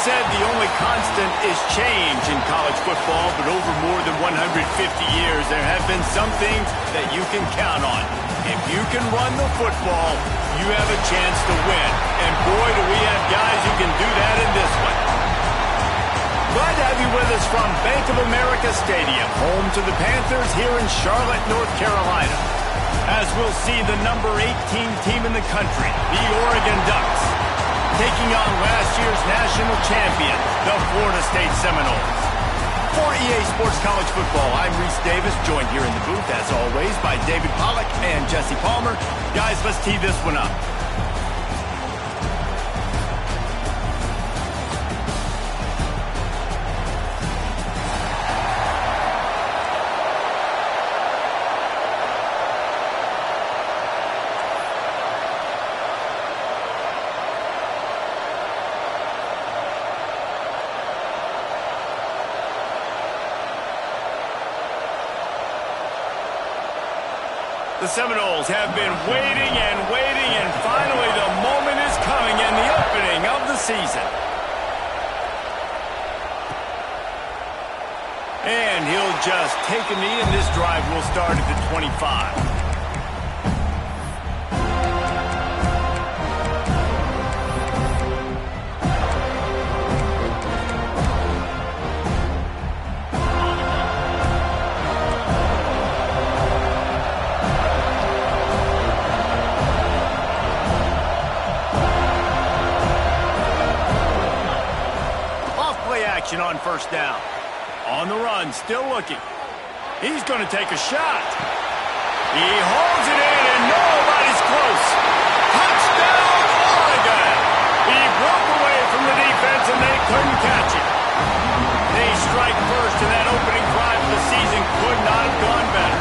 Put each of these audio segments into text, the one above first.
said the only constant is change in college football, but over more than 150 years, there have been some things that you can count on. If you can run the football, you have a chance to win. And boy, do we have guys who can do that in this one. Glad to have you with us from Bank of America Stadium, home to the Panthers here in Charlotte, North Carolina. As we'll see the number 18 team in the country, the Oregon Ducks, taking on last year's national champion, the Florida State Seminoles. For EA Sports College Football, I'm Reese Davis, joined here in the booth, as always, by David Pollack and Jesse Palmer. Guys, let's tee this one up. The Seminoles have been waiting and waiting, and finally the moment is coming in the opening of the season. And he'll just take a knee, and this drive will start at the 25. On first down. On the run, still looking. He's going to take a shot. He holds it in, and nobody's close. Touchdown, Oregon! He broke away from the defense, and they couldn't catch it. They strike first, and that opening drive of the season could not have gone better.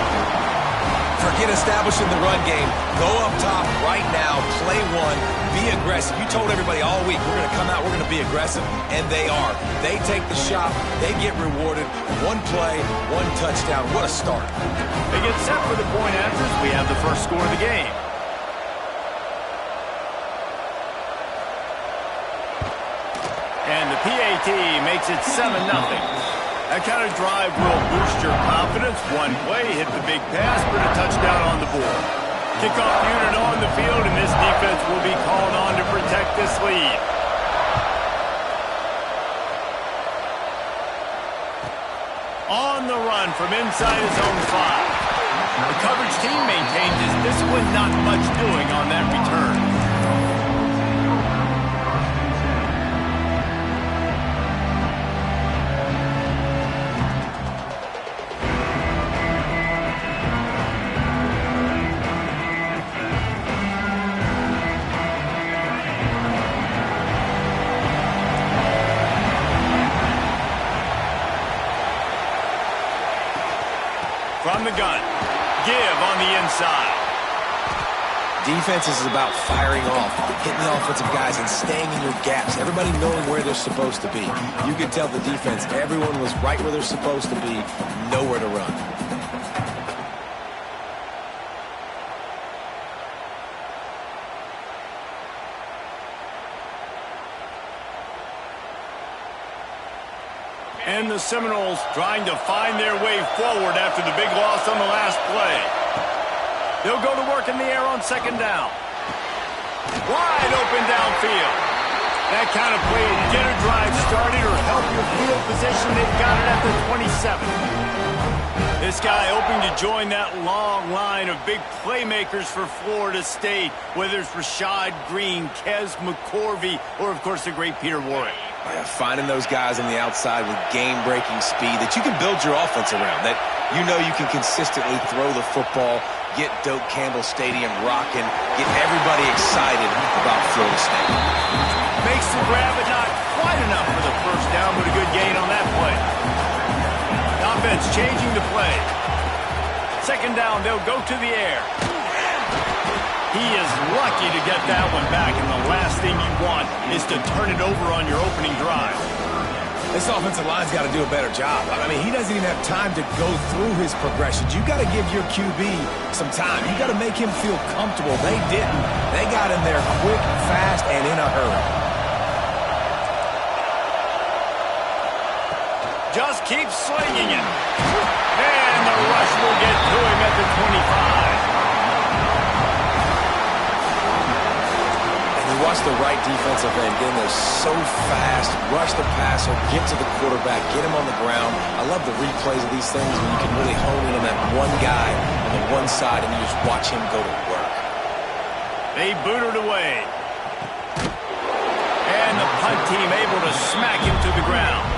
Forget establishing the run game. Go up top right now, play one, be aggressive. You told everybody all week, we're going to come out, we're going to be aggressive, and they are. They take the shot, they get rewarded. One play, one touchdown. What a start. They get set for the point after. We have the first score of the game. And the PAT makes it 7-0. That kind of drive will boost your confidence. One play, hit the big pass, put a touchdown on the board. Kickoff unit on the field, and this defense will be called on to protect this lead. On the run from inside his own 5. The coverage team maintains his discipline, not much doing on that return. From the gun, give on the inside. Defense is about firing off, hitting the offensive guys, and staying in your gaps. Everybody knowing where they're supposed to be. You could tell the defense, everyone was right where they're supposed to be, nowhere to run. And the Seminoles trying to find their way forward after the big loss on the last play. They'll go to work in the air on second down. Wide open downfield. That kind of play to get a drive started or help your field position. They've got it at the 27. This guy hoping to join that long line of big playmakers for Florida State, whether it's Rashad Green, Kez McCorvey, or, of course, the great Peter Warrick. Yeah, finding those guys on the outside with game-breaking speed that you can build your offense around, that you know you can consistently throw the football, get Doak Campbell Stadium rocking, get everybody excited about Florida State. Makes the grab, but not quite enough for the first down, but a good gain on that play. The offense changing the play. Second down, they'll go to the air. He is lucky to get that one back, and the last thing you want is to turn it over on your opening drive. This offensive line's got to do a better job. I mean, he doesn't even have time to go through his progressions. You got to give your QB some time. You got to make him feel comfortable. They didn't. They got him there quick, fast, and in a hurry. just keeps slinging it. And the rush will get to him at the 25. Watch the right defensive end. Getting there so fast. Rush the passer. Get to the quarterback. Get him on the ground. I love the replays of these things when you can really hone in on that one guy on the one side and you just watch him go to work. They boot it away. And the punt team able to smack him to the ground.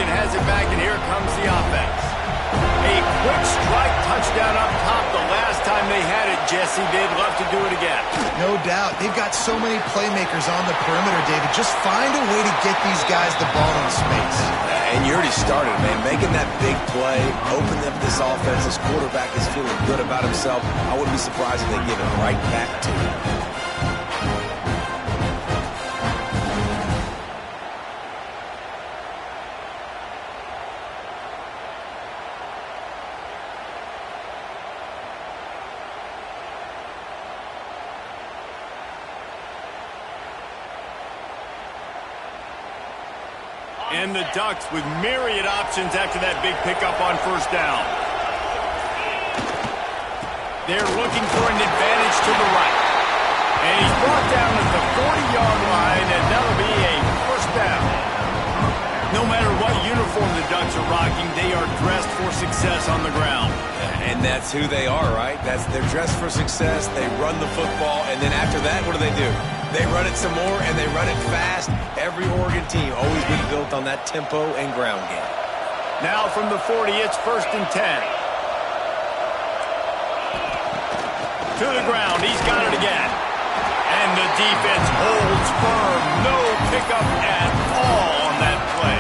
Has it back, and here comes the offense. A quick strike touchdown up top the last time they had it, Jesse. They'd love to do it again. No doubt. They've got so many playmakers on the perimeter, David. Just find a way to get these guys the ball in space. And you already started, man. Making that big play, open up this offense. This quarterback is feeling good about himself. I wouldn't be surprised if they give it right back to him. And the Ducks with myriad options after that big pickup on first down. They're looking for an advantage to the right. And he's brought down at the 40-yard line, and that'll be a first down. No matter what uniform the Ducks are rocking, they are dressed for success on the ground. And that's who they are, right? They're dressed for success. They run the football, and then after that, what do? They run it some more, and they run it fast. Every Oregon team always been built on that tempo and ground game. Now from the 40, it's 1st and 10. To the ground, he's got it again. And the defense holds firm. No pickup at all on that play.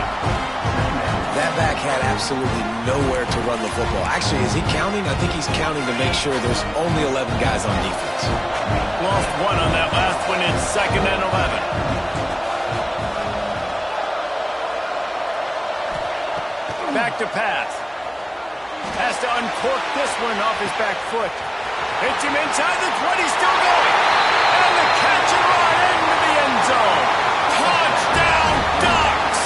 That back had absolutely nowhere to run the football. Actually, is he counting? I think he's counting to make sure there's only 11 guys on defense. Lost one on that last one. It's 2nd and 11. Back to pass. Has to uncork this one off his back foot. Hits him inside the 20, still going. And the catch and run into the end zone. Touchdown, Ducks!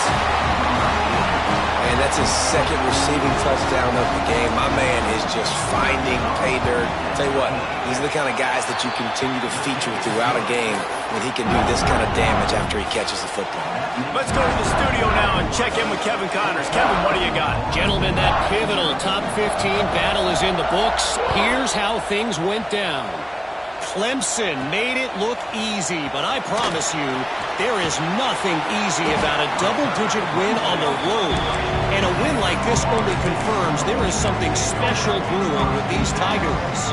And that's his second receiving touchdown of the game. My man is just finding pay dirt. Tell you what, these are the kind of guys that you continue to feature throughout a game when he can do this kind of damage after he catches the football. Let's go to the studio now and check in with Kevin Connors. Kevin, what do you got? Gentlemen, that pivotal top 15 battle is in the books. Here's how things went down. Clemson made it look easy, but I promise you, there is nothing easy about a double-digit win on the road. And a win like this only confirms there is something special brewing with these Tigers.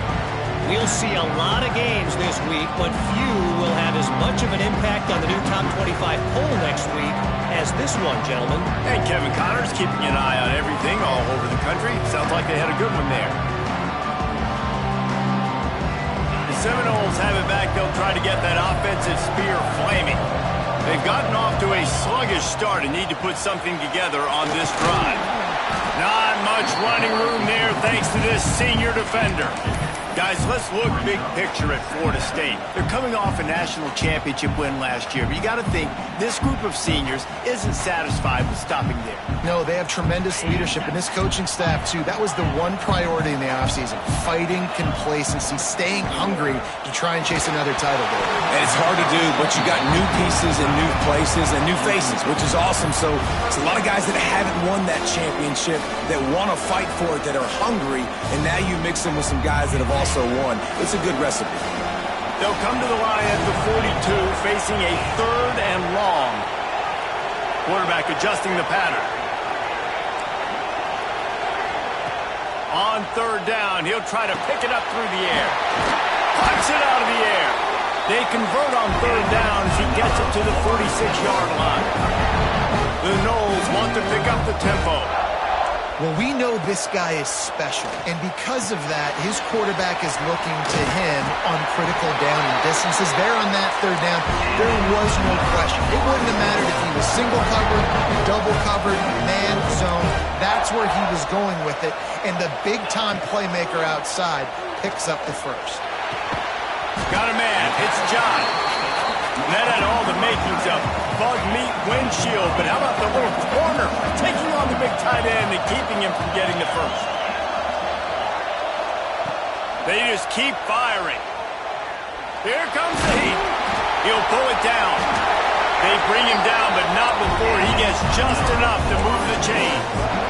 We'll see a lot of games this week, but few will have as much of an impact on the new top 25 poll next week as this one, gentlemen. And Kevin Connors keeping an eye on everything all over the country. Sounds like they had a good one there. The Seminoles have it back. They'll try to get that offensive spear flaming. They've gotten off to a sluggish start and need to put something together on this drive. Not much running room there thanks to this senior defender. Guys, let's look big picture at Florida State. They're coming off a national championship win last year, but you got to think this group of seniors isn't satisfied with stopping there. No, they have tremendous leadership, and this coaching staff, too. That was the one priority in the offseason, fighting complacency, staying hungry to try and chase another title there. And it's hard to do, but you got new pieces and new places and new faces, which is awesome. So it's a lot of guys that haven't won that championship that want to fight for it, that are hungry, and now you mix them with some guys that have also won. It's a good recipe. They'll come to the line at the 42, facing a 3rd and long. Quarterback adjusting the pattern. On 3rd down, he'll try to pick it up through the air. Punts it out of the air. They convert on 3rd down as he gets it to the 46-yard line. The Noles want to pick up the tempo. Well, we know this guy is special, and because of that, his quarterback is looking to him on critical down and distances. There on that third down, there was no question. It wouldn't have mattered if he was single covered, double covered, man zone. That's where he was going with it, and the big-time playmaker outside picks up the first. Got a man. It's John. That had all the makings of bug meat windshield, but how about the little corner taking on the big tight end and keeping him from getting the first? They just keep firing. Here comes the heat. He'll pull it down. They bring him down, but not before he gets just enough to move the chains.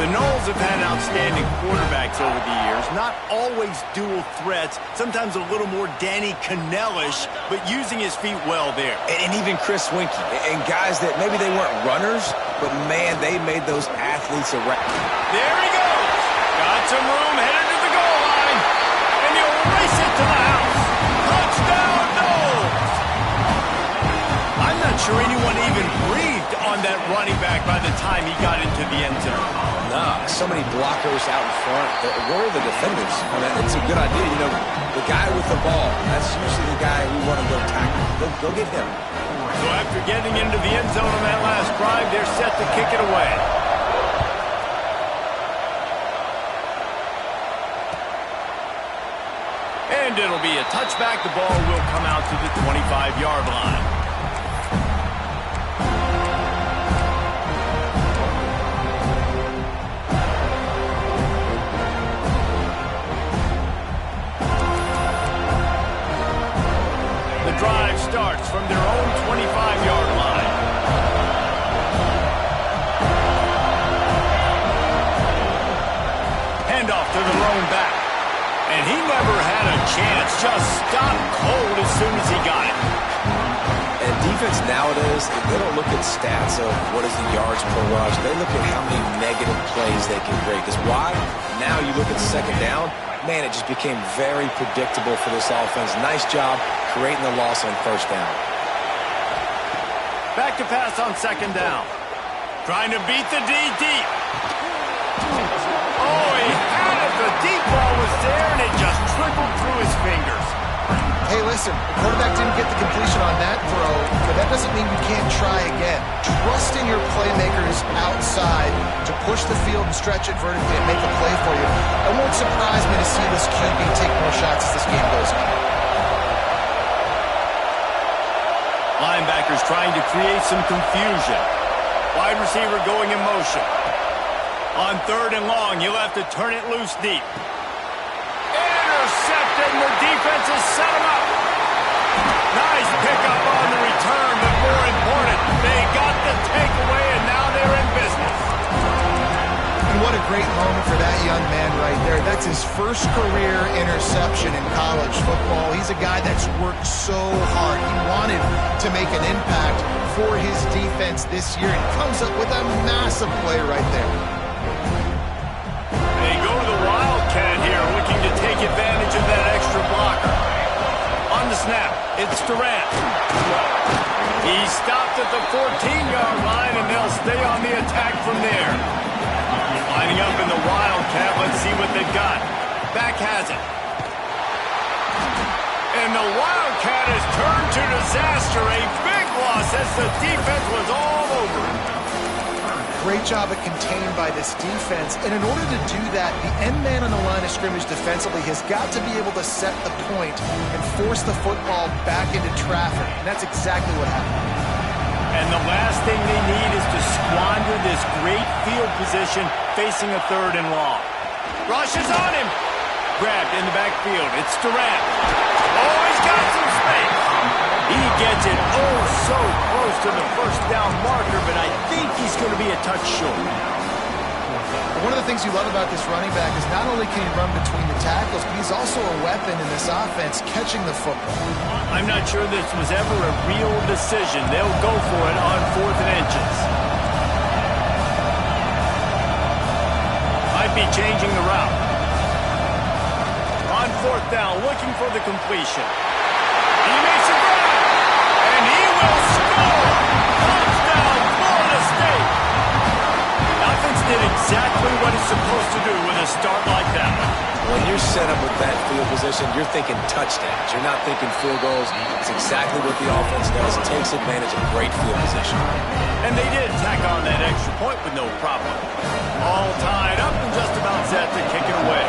The Noles have had outstanding quarterbacks over the years, not always dual threats, sometimes a little more Danny Cannell-ish, but using his feet well there. And even Chris Winkie, and guys that maybe they weren't runners, but man, they made those athletes around. There he goes. Got some room, headed to the goal line, and he'll race it to the house. Touchdown, Noles! I'm not sure anyone even breathed on that running back by the time he got into the end zone. Nah, so many blockers out in front. Where are the defenders? I mean, it's a good idea. You know, the guy with the ball, that's usually the guy we want to go tackle. Go get him. So after getting into the end zone on that last drive, they're set to kick it away. And it'll be a touchback. The ball will come out to the 25-yard line. Drive starts from their own 25-yard line. Handoff to the lone back. And he never had a chance. Just stopped cold as soon as he got it. And defense nowadays, they don't look at stats of what is the yards per rush. They look at how many negative plays they can create. Because why? Now you look at second down, man, it just became very predictable for this offense. Nice job creating the loss on first down. Back to pass on second down. Trying to beat the D deep. Oh, he had it. The deep ball was there, and it just trickled through his fingers. Hey, listen, the quarterback didn't get the completion on that throw, but that doesn't mean you can't try again. Trust in your playmakers outside to push the field and stretch it vertically and make a play for you. It won't surprise me to see this QB take more shots as this game goes on. Linebackers trying to create some confusion. Wide receiver going in motion. On third and long, you'll have to turn it loose deep. Intercepted, and the defense has set him up. Nice pickup on the return, but more important, they got the takeaway, and now they're in business. And what a great moment for that young man right there. That's his first career interception in college football. He's a guy that's worked so hard. He wanted to make an impact for his defense this year, and comes up with a massive play right there. They go to the Wildcat here, looking to take advantage of that extra blocker. On the snap, it's Durant. He stopped at the 14-yard line, and they'll stay on the attack from there. Lining up in the Wildcat, let's see what they've got. Back has it. And the Wildcat has turned to disaster. A big loss as the defense was all over it. Great job at contained by this defense. And in order to do that, the end man on the line of scrimmage defensively has got to be able to set the point and force the football back into traffic. And that's exactly what happened. And the last thing they need is to squander this great field position facing a third and long. Rush is on him. Grabbed in the backfield. It's Durant. Oh, he's got some space. He gets it oh so close to the first down marker, but I think he's going to be a touch short. One of the things you love about this running back is not only can he run between the tackles, but he's also a weapon in this offense catching the football. I'm not sure this was ever a real decision. They'll go for it on 4th and inches. Might be changing the route. On 4th down, looking for the completion. He makes a grab, and he will score! Touchdown, Florida State! Nothing's did exactly what he's supposed to do with a start like that one. When you're set up with that field position, you're thinking touchdowns. You're not thinking field goals. It's exactly what the offense does. It takes advantage of great field position. And they did tack on that extra point with no problem. All tied up and just about set to kick it away.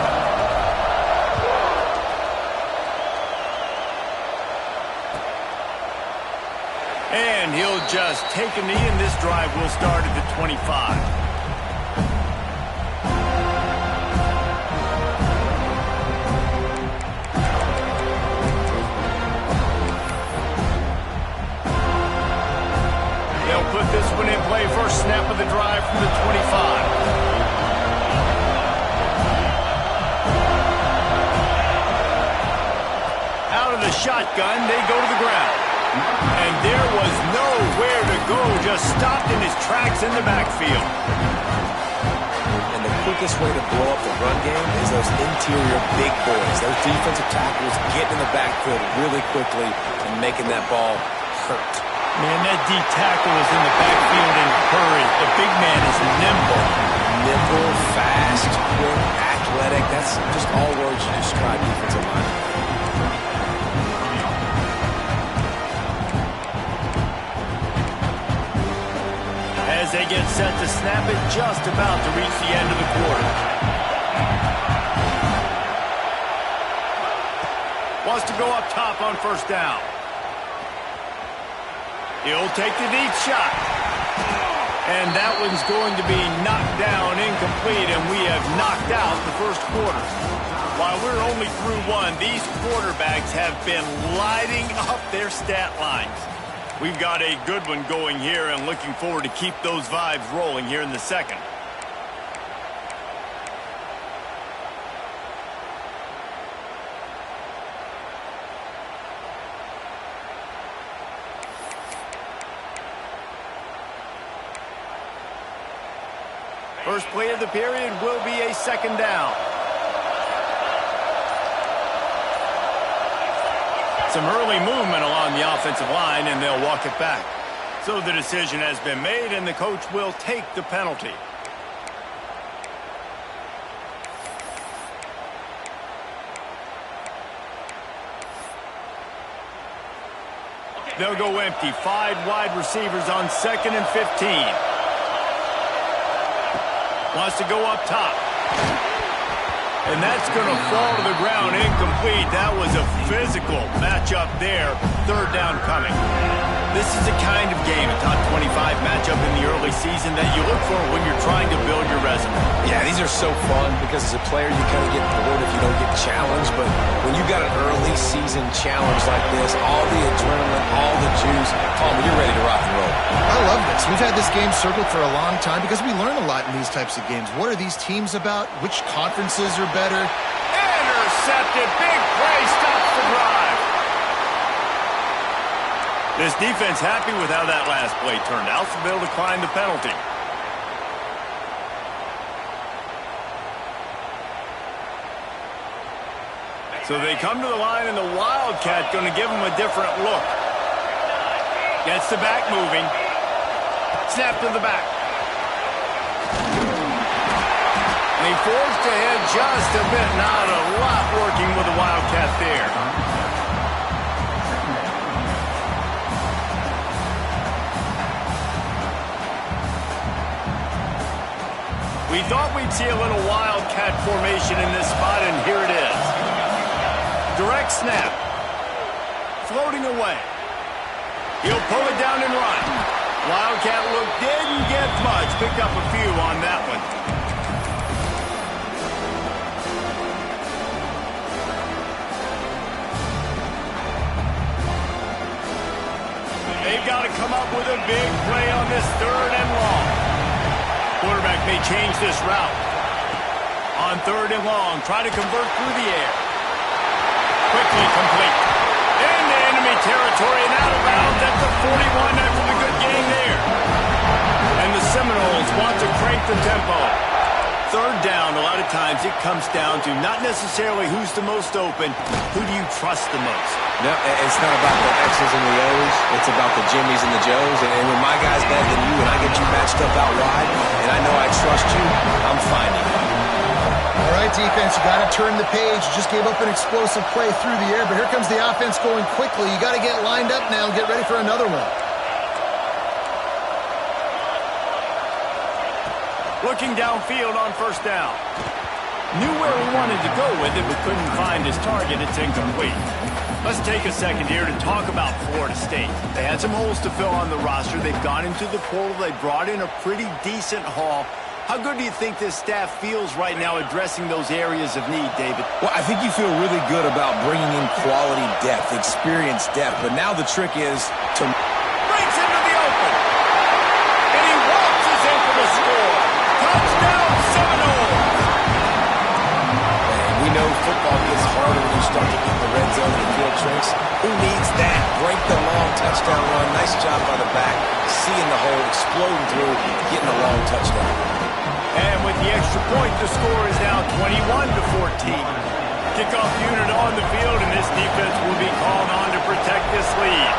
And he'll just take a knee, and this drive will start at the 25. They'll put this one in play. First snap of the drive from the 25. Out of the shotgun, they go to the ground. And there was nowhere to go, just stopped in his tracks in the backfield. And the quickest way to blow up the run game is those interior big boys, those defensive tackles getting in the backfield really quickly and making that ball hurt. Man, that D tackle is in the backfield in a hurry. The big man is nimble. Nimble, fast, quick, athletic. That's just all words you describe defensive line. As they get set to snap it, just about to reach the end of the quarter. Wants to go up top on first down. He'll take the deep shot. And that one's going to be knocked down, incomplete, and we have knocked out the first quarter. While we're only through one, these quarterbacks have been lighting up their stat lines. We've got a good one going here and looking forward to keep those vibes rolling here in the second. First play of the period will be a second down. Some early movement along the offensive line, and they'll walk it back. So the decision has been made, and the coach will take the penalty. They'll go empty. 5 wide receivers on 2nd and 15. Wants to go up top. And that's going to fall to the ground, incomplete. That was a physical matchup there. Third down coming. This is the kind of game, a top 25 matchup in the early season, that you look for when you're trying to build your resume. Yeah, these are so fun because as a player, you kind of get bored if you don't get challenged. But when you got an early season challenge like this, all the adrenaline, all the juice, Tom, you're ready to rock and roll. I love this. We've had this game circled for a long time because we learn a lot in these types of games. What are these teams about? Which conferences are better? Intercepted. Big play. Stops the drive. This defense happy with how that last play turned out, so they'll decline the penalty. So they come to the line, and the Wildcat going to give them a different look. Gets the back moving. Snap to the back. And he forced ahead just a bit. Not a lot working with the Wildcat there. We thought we'd see a little Wildcat formation in this spot, and here it is. Direct snap. Floating away. He'll pull it down and run. Wildcat look didn't get much. Picked up a few on that one. They've got to come up with a big play on this 3rd and long. Quarterback may change this route. On 3rd and long, try to convert through the air. Quickly complete. Into enemy territory and out of bounds at the 41 after the good game there. And the Seminoles want to crank the tempo. third down, a lot of times it comes down to not necessarily who's the most open, who do you trust the most? No, it's not about the X's and the O's. It's about the Jimmies and the Joes. And when my guy's better than you and I get you matched up out wide and I know I trust you, I'm finding you. All right, defense, you got to turn the page. You just gave up an explosive play through the air, but here comes the offense going quickly. You got to get lined up now and get ready for another one. Looking downfield on first down. Knew where he wanted to go with it, but couldn't find his target. It's incomplete. Let's take a second here to talk about Florida State. They had some holes to fill on the roster. They've gone into the portal. They brought in a pretty decent haul. How good do you think this staff feels right now addressing those areas of need, David? Well, I think you feel really good about bringing in quality depth, experienced depth. But now the trick is to... Breaks into the open. And he waltzes in for the score. Touchdown, Seminoles. And we know football gets harder when you start to get the red zone and field tricks. Who needs that? Break the long touchdown run. Nice job by the back. Seeing the hole, exploding through, getting a long touchdown. And with the extra point, the score is now 21-14. Kickoff unit on the field, and this defense will be called on to protect this lead.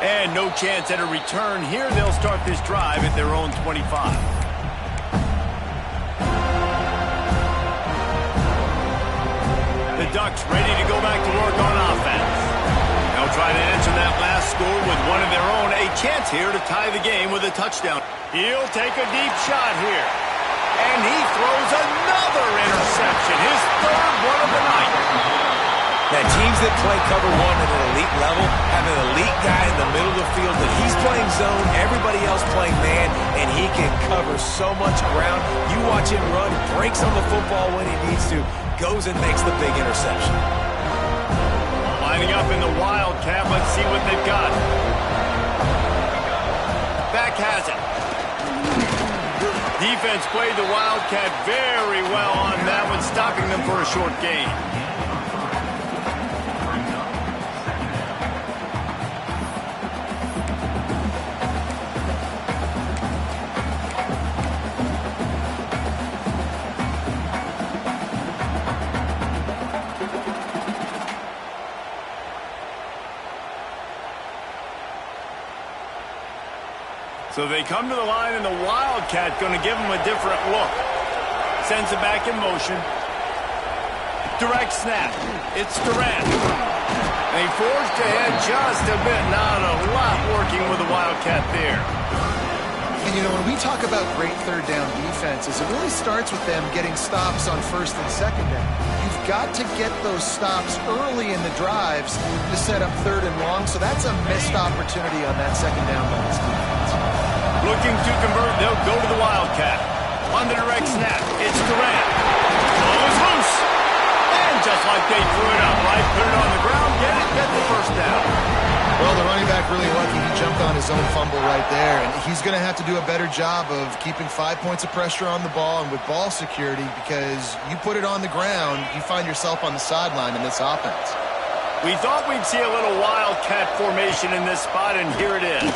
And no chance at a return here. They'll start this drive at their own 25. The Ducks ready to go back to work on offense. They'll try to answer that last score with one of their own. A chance here to tie the game with a touchdown. He'll take a deep shot here. And he throws another interception. His third one of the night. Now, teams that play cover one at an elite level have an elite guy in the middle of the field that he's playing zone, everybody else playing man, and he can cover so much ground. You watch him run, breaks on the football when he needs to, goes and makes the big interception. Lining up in the Wildcat. Let's see what they've got. Back has it. Defense played the Wildcat very well on that one, stopping them for a short gain. So they come to the line, and the Wildcat going to give them a different look. Sends it back in motion. Direct snap. It's Durant. They forged ahead just a bit. Not a lot working with the Wildcat there. And, you know, when we talk about great third down defenses, it really starts with them getting stops on first and second down. You've got to get those stops early in the drives to set up third and long, so that's a missed opportunity on that second down by this defense. Looking to convert, they'll go to the Wildcat. On the direct snap, it's Durant. Ball is loose. And just like they threw it up, right? Put it on the ground, get the first down. Well, the running back really lucky. He jumped on his own fumble right there, and he's going to have to do a better job of keeping 5 points of pressure on the ball and with ball security, because you put it on the ground, you find yourself on the sideline in this offense. We thought we'd see a little Wildcat formation in this spot, and here it is.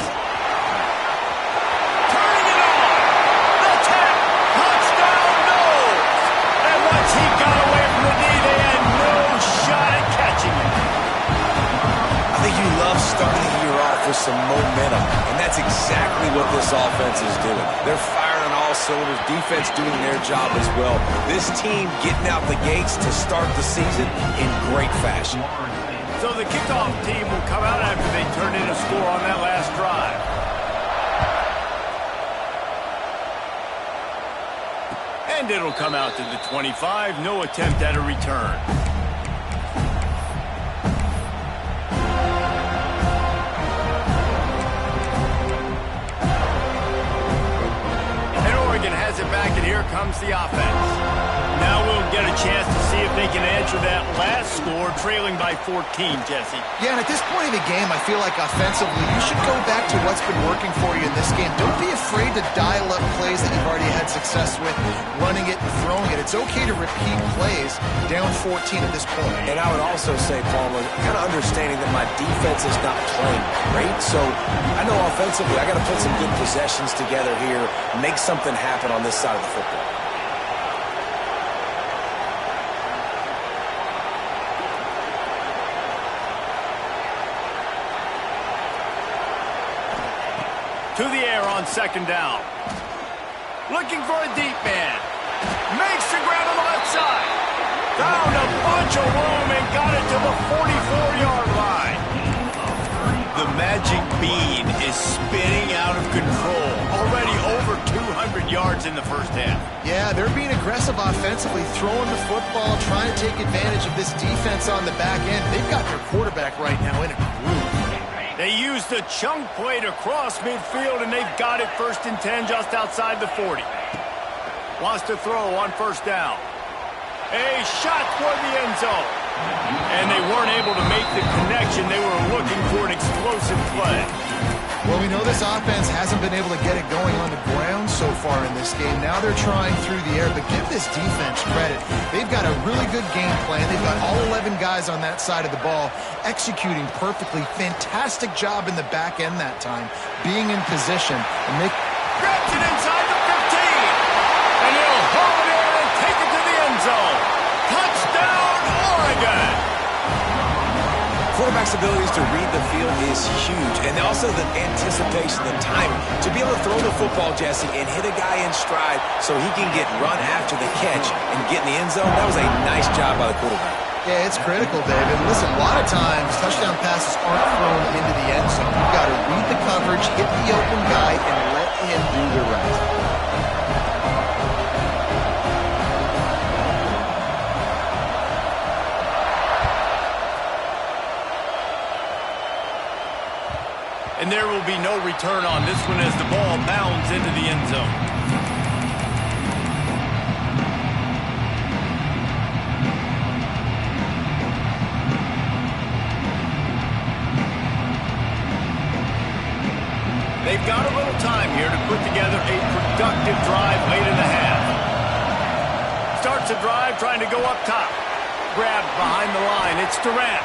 He got away from the knee. They had no shot at catching him. I think you love starting the year off with some momentum, and that's exactly what this offense is doing. They're firing on all cylinders, defense doing their job as well. This team getting out the gates to start the season in great fashion. So the kickoff team will come out after they turn in a score on that last drive. And it'll come out to the 25. No attempt at a return. And Oregon has it back, and here comes the offense. Now we'll get a chance to see if they can answer that last score, trailing by 14, Jesse. Yeah, and at this point of the game, I feel like offensively, you should go back to what's been working for you in this game. Don't be afraid to dial up plays that you've already had success with, running it and throwing it. It's okay to repeat plays down 14 at this point. And I would also say, Palmer, kind of understanding that my defense is not playing great, so I know offensively I got to put some good possessions together here, make something happen on this side of the football. To the air on second down. Looking for a deep man. Makes the grab on the left side. Found a bunch of room and got it to the 44-yard line. The magic bean is spinning out of control. Already over 200 yards in the first half. Yeah, they're being aggressive offensively, throwing the football, trying to take advantage of this defense on the back end. They've got their quarterback right now in a groove. They used the chunk play to cross midfield, and they've got it 1st and 10 just outside the 40. Wants to throw on first down. A shot toward the end zone. And they weren't able to make the connection. They were looking for an explosive play. Well, we know this offense hasn't been able to get it going on the ground so far in this game. Now they're trying through the air, but give this defense credit. They've got a really good game plan. They've got all 11 guys on that side of the ball executing perfectly. Fantastic job in the back end that time, being in position. And they grabs it inside the 15. And he'll haul it in and take it to the end zone. Touchdown, Oregon! Quarterback's abilities to read the field is huge, and also the anticipation, the timing. To be able to throw the football, Jesse, and hit a guy in stride so he can get run after the catch and get in the end zone, that was a nice job by the quarterback. Yeah, it's critical, David. Listen, a lot of times touchdown passes aren't thrown into the end zone. You've got to read the coverage, hit the open guy, and let him do the rest. And there will be no return on this one as the ball bounds into the end zone. They've got a little time here to put together a productive drive late in the half. Starts a drive trying to go up top. Grabbed behind the line. It's Durant.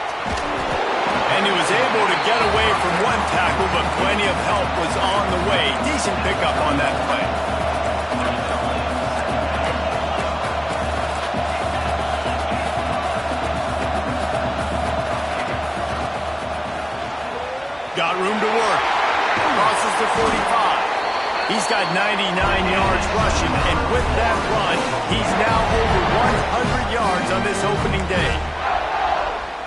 And he was able to get away from one tackle, but plenty of help was on the way. Decent pickup on that play. Got room to work. Crosses the 45. He's got 99 yards rushing, and with that run, he's now over 100 yards on this opening day.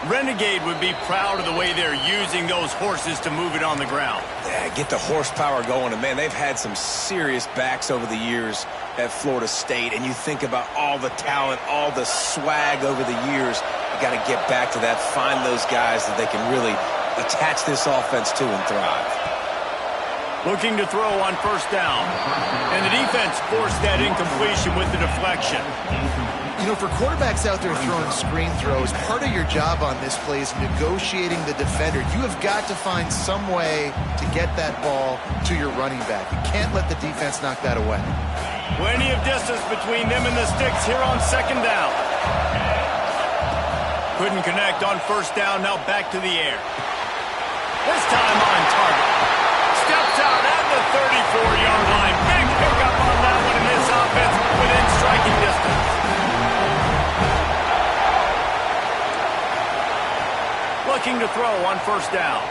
Renegade would be proud of the way they're using those horses to move it on the ground. Yeah, get the horsepower going. And, man, they've had some serious backs over the years at Florida State. And you think about all the talent, all the swag over the years. You got to get back to that, find those guys that they can really attach this offense to and thrive. Looking to throw on first down. And the defense forced that incompletion with the deflection. You know, for quarterbacks out there throwing screen throws, part of your job on this play is negotiating the defender. You have got to find some way to get that ball to your running back. You can't let the defense knock that away. Plenty of distance between them and the sticks here on second down. Couldn't connect on first down, now back to the air. This time on target. Steps out at the 34-yard line. Big pickup on that one in this offense within striking distance. Looking to throw on first down.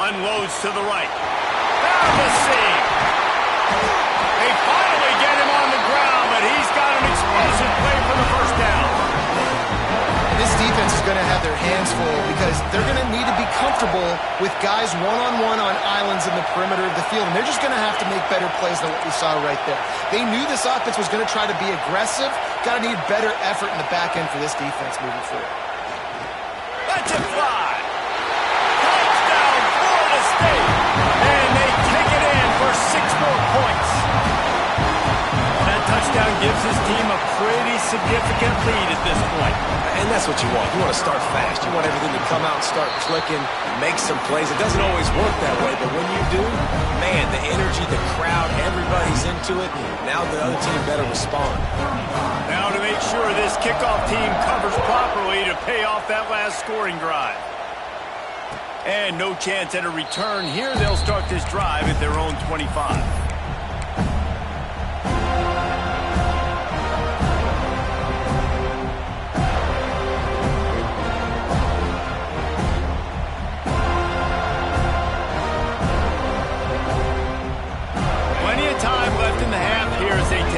Unloads to the right. Down the seam. They finally get him on the ground, but he's got an explosive play for the first down. This defense is going to have their hands full because they're going to need to be comfortable with guys one-on-one on islands in the perimeter of the field, and they're just going to have to make better plays than what we saw right there. They knew this offense was going to try to be aggressive. Got to need better effort in the back end for this defense moving forward. Let's it fly. Touchdown, Florida State. And they kick it in for 6 more points. That touchdown gives his team a pretty significant lead at this point. And that's what you want. You want to start fast. You want everything to come out and start clicking, make some plays. It doesn't always work that way, but when you do, man, the energy, the crowd, everybody's into it. Now the other team better respond. Now to make sure this kickoff team covers properly to pay off that last scoring drive. And no chance at a return here. They'll start this drive at their own 25.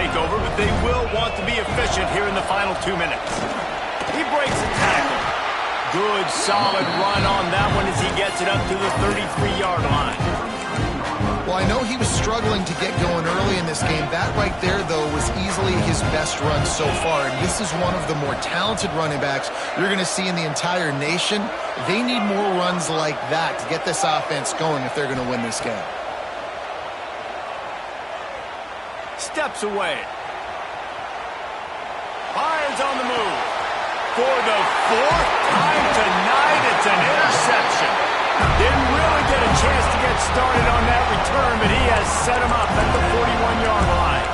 Over, but they will want to be efficient here in the final 2 minutes. He breaks a tackle. Good, solid run on that one as he gets it up to the 33-yard line. Well, I know he was struggling to get going early in this game. That right there, though, was easily his best run so far, and this is one of the more talented running backs you're going to see in the entire nation. They need more runs like that to get this offense going if they're going to win this game. Steps away. Fires on the move. For the fourth time tonight, it's an interception. Didn't really get a chance to get started on that return, but he has set him up at the 41-yard line.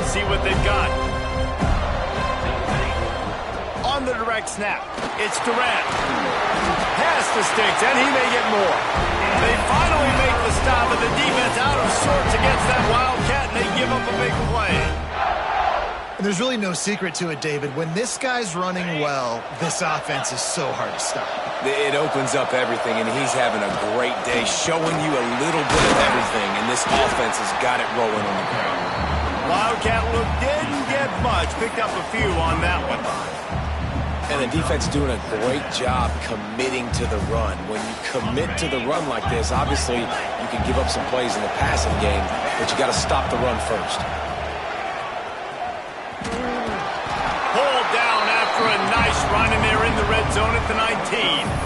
See what they've got. On the direct snap, it's Durant. Pass to Sticks, and he may get more. They finally make the stop, but the defense out of sorts against that Wildcat, and they give up a big play. And there's really no secret to it, David. When this guy's running well, this offense is so hard to stop. It opens up everything, and he's having a great day, showing you a little bit of everything, and this offense has got it rolling on the ground. Wildcat look didn't get much. Picked up a few on that one. And the defense doing a great job committing to the run. When you commit to the run like this, obviously you can give up some plays in the passing game, but you got to stop the run first. Pulled down after a nice run, and they're in the red zone at the 19.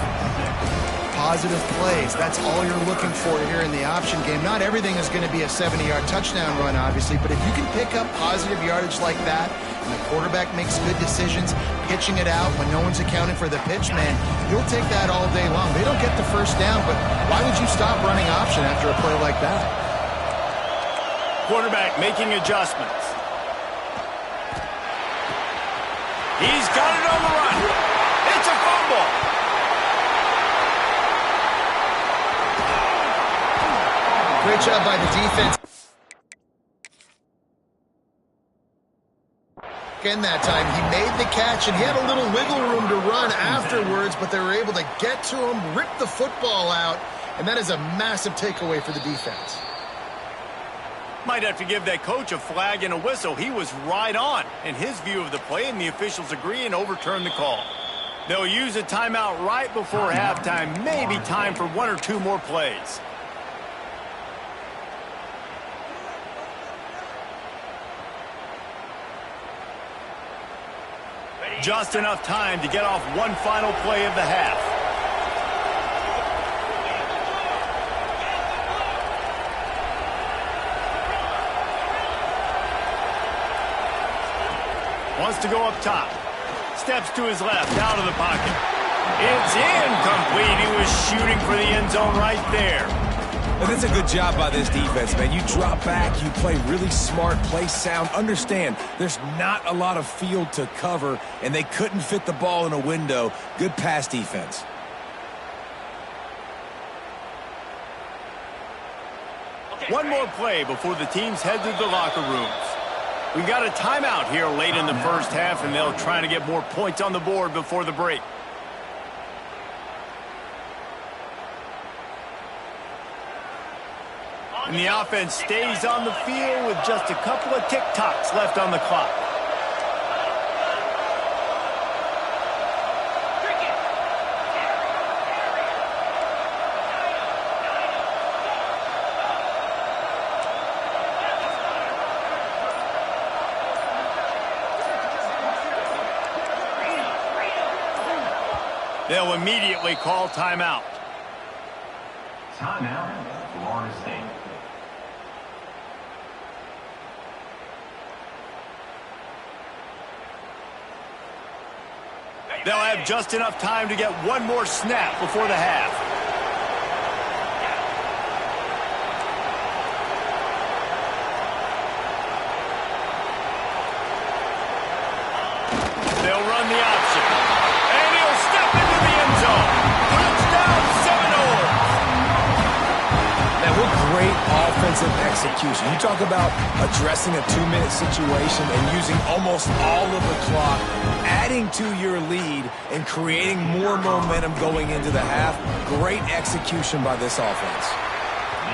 Positive plays. That's all you're looking for here in the option game. Not everything is going to be a 70-yard touchdown run, obviously, but if you can pick up positive yardage like that, and the quarterback makes good decisions, pitching it out when no one's accounting for the pitch, man, you'll take that all day long. They don't get the first down, but why would you stop running option after a play like that? Quarterback making adjustments. He's got it on the run. It's a fumble. Great job by the defense. In that time, he made the catch, and he had a little wiggle room to run afterwards, but they were able to get to him, rip the football out, and that is a massive takeaway for the defense. Might have to give that coach a flag and a whistle. He was right on in his view of the play, and the officials agree and overturn the call. They'll use a timeout right before halftime, maybe time for one or two more plays. Just enough time to get off one final play of the half. Wants to go up top. Steps to his left, out of the pocket. It's incomplete. He was shooting for the end zone right there. And that's a good job by this defense, man. You drop back, you play really smart, play sound. Understand, there's not a lot of field to cover, and they couldn't fit the ball in a window. Good pass defense. One more play before the teams head to the locker rooms. We've got a timeout here late in the first half, and they'll try to get more points on the board before the break. And the offense stays on the field with just a couple of tick-tocks left on the clock. They'll immediately call timeout. Timeout, Florida State. They'll have just enough time to get one more snap before the half. They'll run the option. And he'll step into the end zone. Touchdown, Seminoles. Now, what great offensive execution. You talk about addressing a 2-minute situation and using almost all of the clock, adding to your lead and creating more momentum going into the half. Great execution by this offense.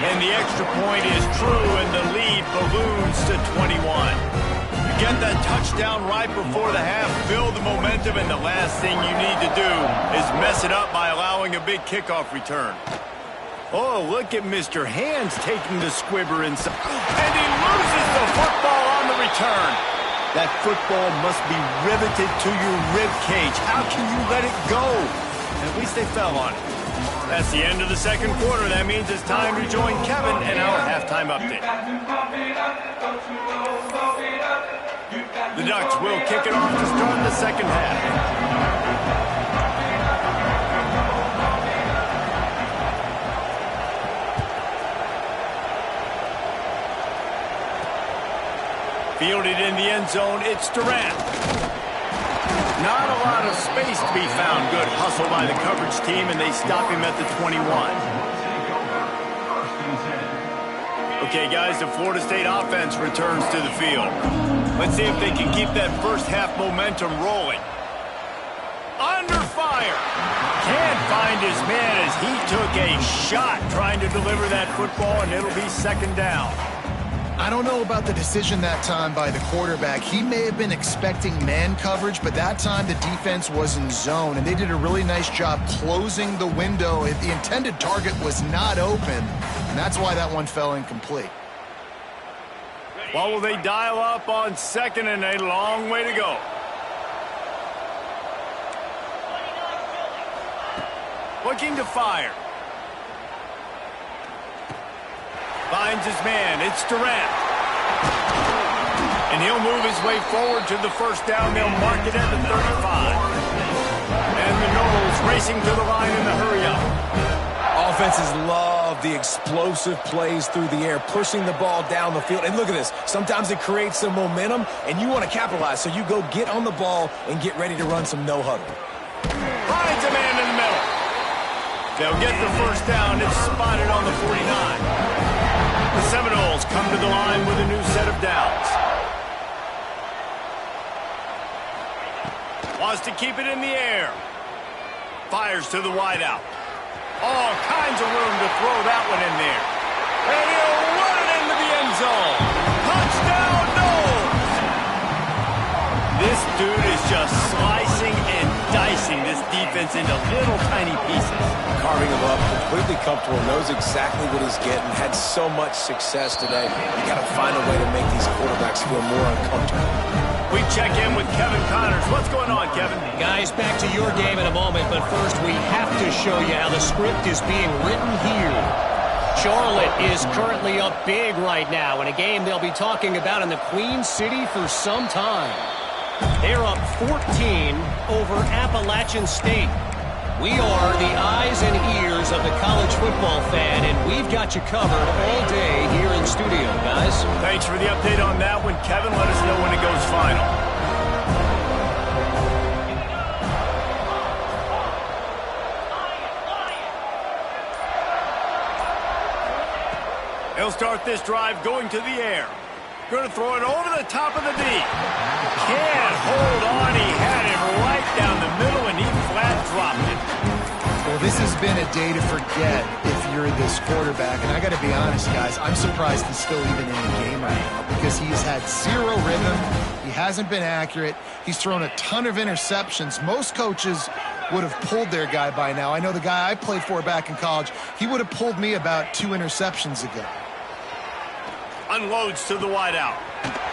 And the extra point is true, and the lead balloons to 21. You get that touchdown right before the half, build the momentum, and the last thing you need to do is mess it up by allowing a big kickoff return. Oh, look at Mr. Hands taking the squibber inside. And he loses the football on the return. That football must be riveted to your rib cage. How can you let it go? At least they fell on it. That's the end of the second quarter. That means it's time to join Kevin in our halftime update. The Ducks will kick it off to start the second half. Fielded in the end zone, it's Durant. Not a lot of space to be found. Good hustle by the coverage team, and they stop him at the 21. Okay, guys, the Florida State offense returns to the field. Let's see if they can keep that first half momentum rolling. Under fire. Can't find his man as he took a shot trying to deliver that football, and it'll be second down. I don't know about the decision that time by the quarterback. He may have been expecting man coverage, but that time the defense was in zone, and they did a really nice job closing the window. The intended target was not open, and that's why that one fell incomplete. Well, will they dial up on second, and a long way to go. Looking to fire. Finds his man. It's Durant. And he'll move his way forward to the first down. They'll mark it at the 35. And the Noles racing to the line in the hurry-up. Offenses love love the explosive plays through the air, pushing the ball down the field. And look at this. Sometimes it creates some momentum, and you want to capitalize. So you go get on the ball and get ready to run some no-huddle. Finds a man in the middle. They'll get the first down. It's spotted on the 49. The Seminoles come to the line with a new set of downs. Wants to keep it in the air. Fires to the wideout. All kinds of room to throw that one in there. And he'll run it into the end zone. Touchdown, Noles! This dude is just slicing and dicing this defense into little tiny pieces. Carving him up, completely comfortable, knows exactly what he's getting, had so much success today. You got to find a way to make these quarterbacks feel more uncomfortable. We check in with Kevin Connors. What's going on, Kevin? Guys, back to your game in a moment, but first we have to show you how the script is being written here. Charlotte is currently up big right now in a game they'll be talking about in the Queen City for some time. They're up 14 over Appalachian State. We are the eyes and ears of the college football fan, and we've got you covered all day here in studio, guys. Thanks for the update on that one, Kevin. Let us know when it goes final. He'll start this drive going to the air. Going to throw it over the top of the D. Can't hold on. He had it right down the middle, and he flat dropped it. Well, this has been a day to forget if you're this quarterback. And I got to be honest, guys, I'm surprised he's still even in the game right now because he's had zero rhythm. He hasn't been accurate. He's thrown a ton of interceptions. Most coaches would have pulled their guy by now. I know the guy I played for back in college, he would have pulled me about 2 interceptions ago. Unloads to the wideout.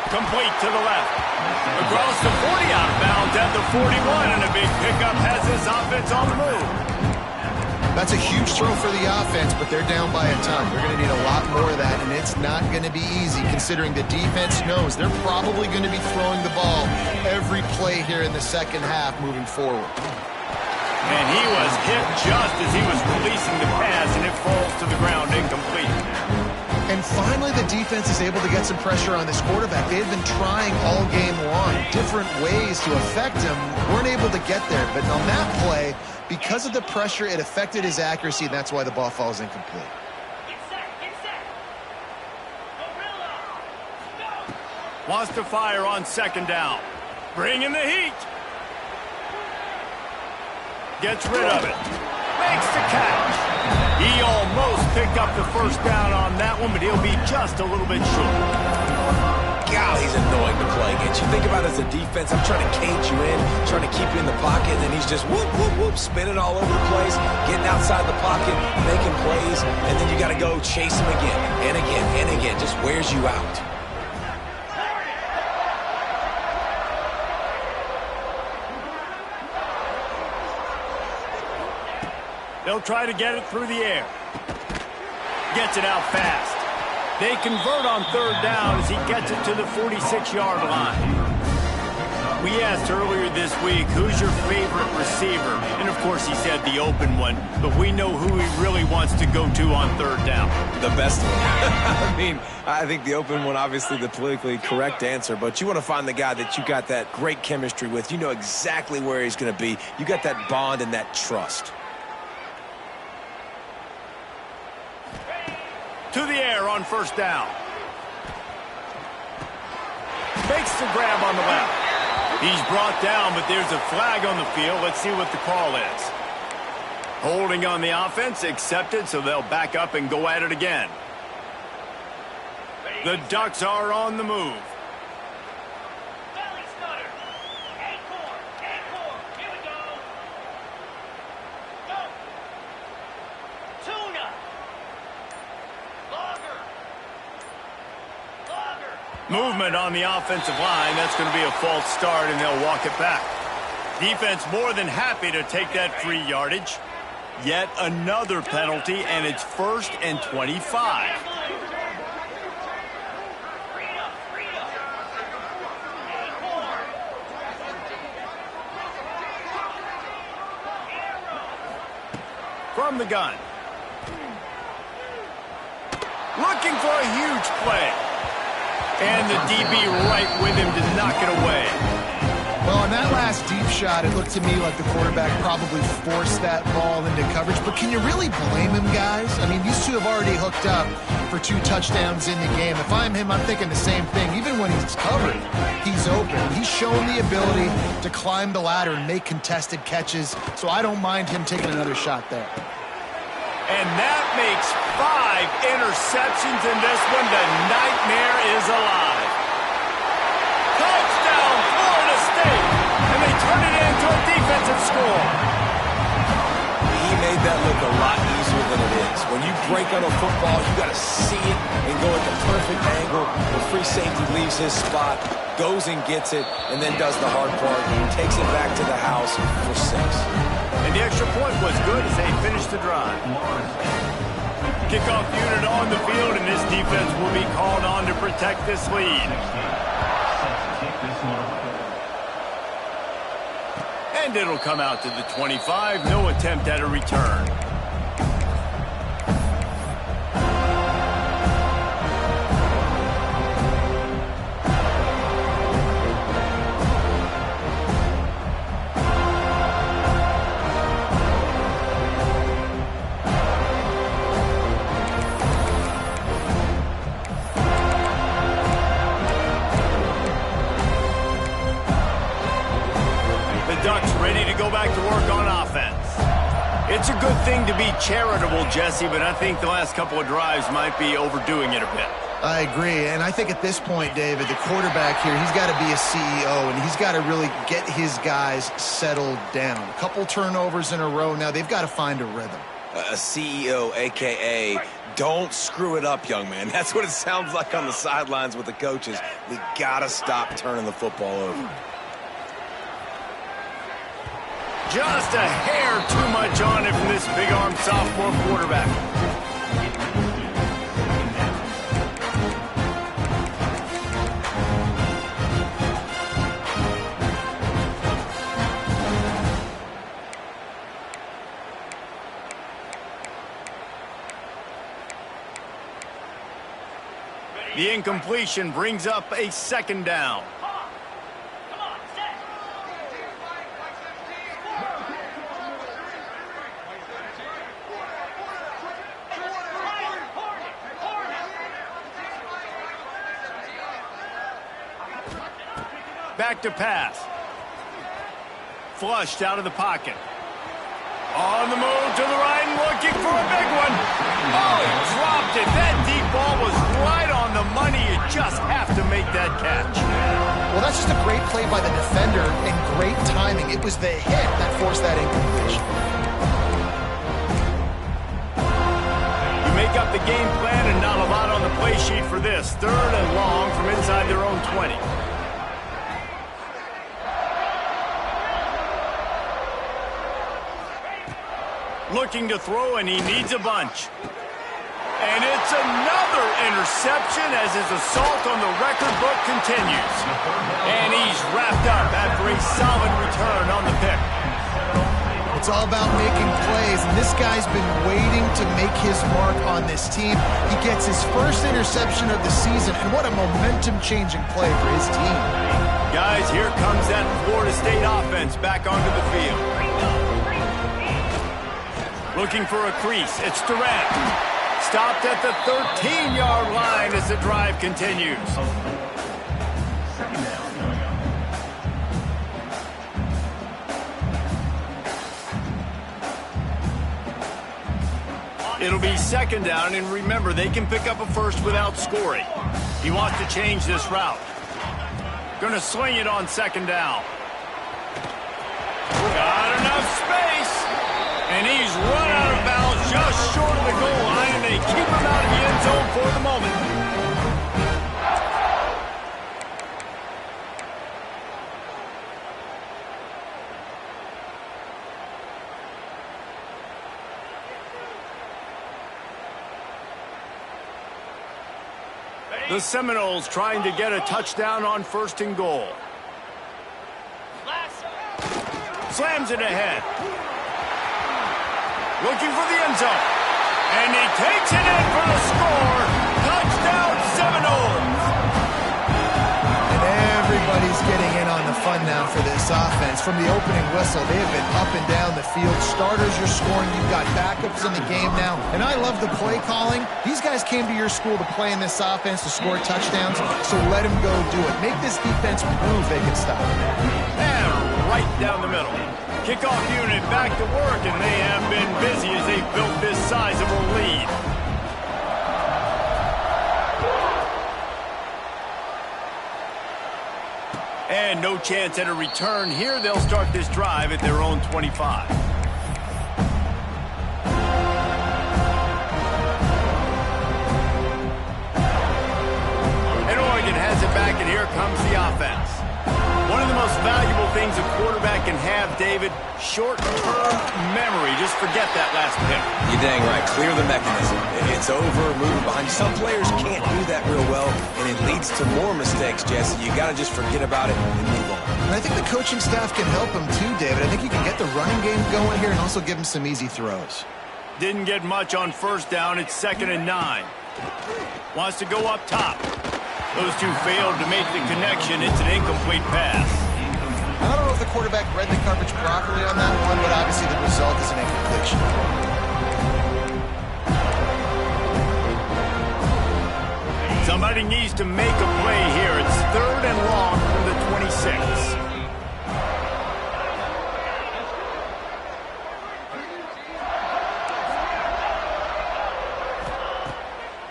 Complete to the left. Across the 40 out of bounds at the 41, and a big pickup has this offense on the move. That's a huge throw for the offense, but they're down by a ton. They're going to need a lot more of that, and it's not going to be easy considering the defense knows they're probably going to be throwing the ball every play here in the second half moving forward. And he was hit just as he was releasing the pass, and it falls to the ground incomplete. And finally, the defense is able to get some pressure on this quarterback. They've been trying all game long, different ways to affect him. Weren't able to get there, but on that play, because of the pressure, it affected his accuracy, and that's why the ball falls incomplete. Wants to fire on second down. Bringing the heat. Gets rid of it. Makes the catch. He almost picked up the first down on that one, but he'll be just a little bit short. God, he's annoying to play against. You think about it as a defense, I'm trying to cage you in, trying to keep you in the pocket, and he's just whoop, whoop, whoop, spinning all over the place, getting outside the pocket, making plays, and then you got to go chase him again, and again, and again. Just wears you out. They'll try to get it through the air. Gets it out fast. They convert on third down as he gets it to the 46-yard line. We asked earlier this week, who's your favorite receiver? And, of course, he said the open one. But we know who he really wants to go to on third down. The best one. I mean, I think the open one, obviously the politically correct answer. But you want to find the guy that you got that great chemistry with. You know exactly where he's going to be. You got that bond and that trust. To the air on first down. Makes the grab on the left. He's brought down, but there's a flag on the field. Let's see what the call is. Holding on the offense, accepted, so they'll back up and go at it again. The Ducks are on the move. Movement on the offensive line. That's going to be a false start, and they'll walk it back. Defense more than happy to take that free yardage. Yet another penalty, and it's 1st and 25. From the gun. looking for a huge play. And the DB right with him to knock it away. Well, on that last deep shot, it looked to me like the quarterback probably forced that ball into coverage. But can you really blame him, guys? I mean, these two have already hooked up for 2 touchdowns in the game. If I'm him, I'm thinking the same thing. Even when he's covered, he's open. He's shown the ability to climb the ladder and make contested catches. So I don't mind him taking another shot there. And that makes 5 interceptions in this one. The nightmare is alive. Touchdown, Florida State. And they turn it into a defensive score. He made that look a lot easier than it is. When you break on a football, you got to see it and go at the perfect angle. The free safety leaves his spot, goes and gets it, and then does the hard part. Takes it back to the house for 6. And the extra point was good as they finished the drive. Kickoff unit on the field, and this defense will be called on to protect this lead. And it'll come out to the 25. No attempt at a return. Ducks ready to go back to work on offense. It's a good thing to be charitable, Jesse, but I think the last couple of drives might be overdoing it a bit. I agree, and I think at this point, David, the quarterback here, he's got to be a CEO, and he's got to really get his guys settled down. A couple turnovers in a row now. They've got to find a rhythm. A CEO, a.k.a. don't screw it up, young man. That's what it sounds like on the sidelines with the coaches. We got to stop turning the football over. Just a hair too much on it from this big-armed sophomore quarterback. The incompletion brings up a 2nd down. Back to pass. Flushed out of the pocket. On the move to the right and looking for a big one. Oh, he dropped it. That deep ball was right on the money. You just have to make that catch. Well, that's just a great play by the defender and great timing. It was the hit that forced that incompletion. You make up the game plan and not a lot on the play sheet for this. 3rd and long from inside their own 20. Looking to throw, and he needs a bunch. And it's another interception as his assault on the record book continues. And he's wrapped up after a solid return on the pick. It's all about making plays, and this guy's been waiting to make his mark on this team. He gets his first interception of the season, and what a momentum-changing play for his team. Guys, here comes that Florida State offense back onto the field. Looking for a crease. It's Durant. Stopped at the 13-yard line as the drive continues. It'll be 2nd down, and remember, they can pick up a first without scoring. He wants to change this route. Gonna swing it on 2nd down. Got enough space. And he's run out of bounds just short of the goal line, and they keep him out of the end zone for the moment. The Seminoles trying to get a touchdown on 1st and goal. Slams it ahead. Looking for the end zone. And he takes it in for the score. from the opening whistle. They have been up and down the field. Starters are scoring. You've got backups in the game now. And I love the play calling. These guys came to your school to play in this offense to score touchdowns, so let them go do it. Make this defense prove they can stop it. And right down the middle. Kickoff unit back to work, and they have been busy as they built this sizable lead. And no chance at a return here. They'll start this drive at their own 25. And Oregon has it back, and here comes the offense. One of the most valuable things a quarterback can have, David, short-term memory. Just forget that last pick. You're dang right. Clear the mechanism. It's over, moving behind. Some players can't do that real well, and it leads to more mistakes, Jesse. You got to just forget about it and move on. And I think the coaching staff can help him too, David. I think you can get the running game going here and also give him some easy throws. Didn't get much on first down. It's 2nd and 9. Wants to go up top. Those two failed to make the connection. It's an incomplete pass. I don't know if the quarterback read the coverage properly on that one, but obviously the result is an incompletion. Somebody needs to make a play here. It's 3rd and long from the 26.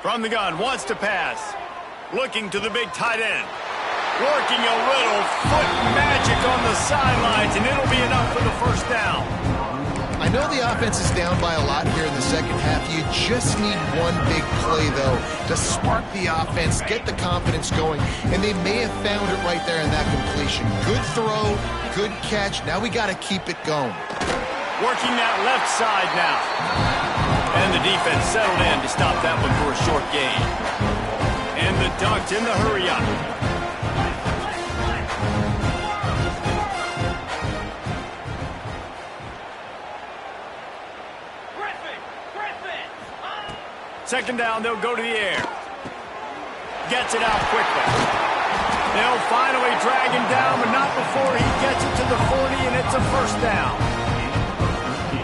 From the gun, wants to pass. Looking to the big tight end. Working a little foot magic on the sidelines, and it'll be enough for the first down. I know the offense is down by a lot here in the second half. You just need one big play, though, to spark the offense, get the confidence going, and they may have found it right there in that completion. Good throw, good catch. Now we got to keep it going. Working that left side now. And the defense settled in to stop that one for a short gain. And the Ducks in the hurry-up. Second down, they'll go to the air. Gets it out quickly. They'll finally drag him down, but not before he gets it to the 40, and it's a first down.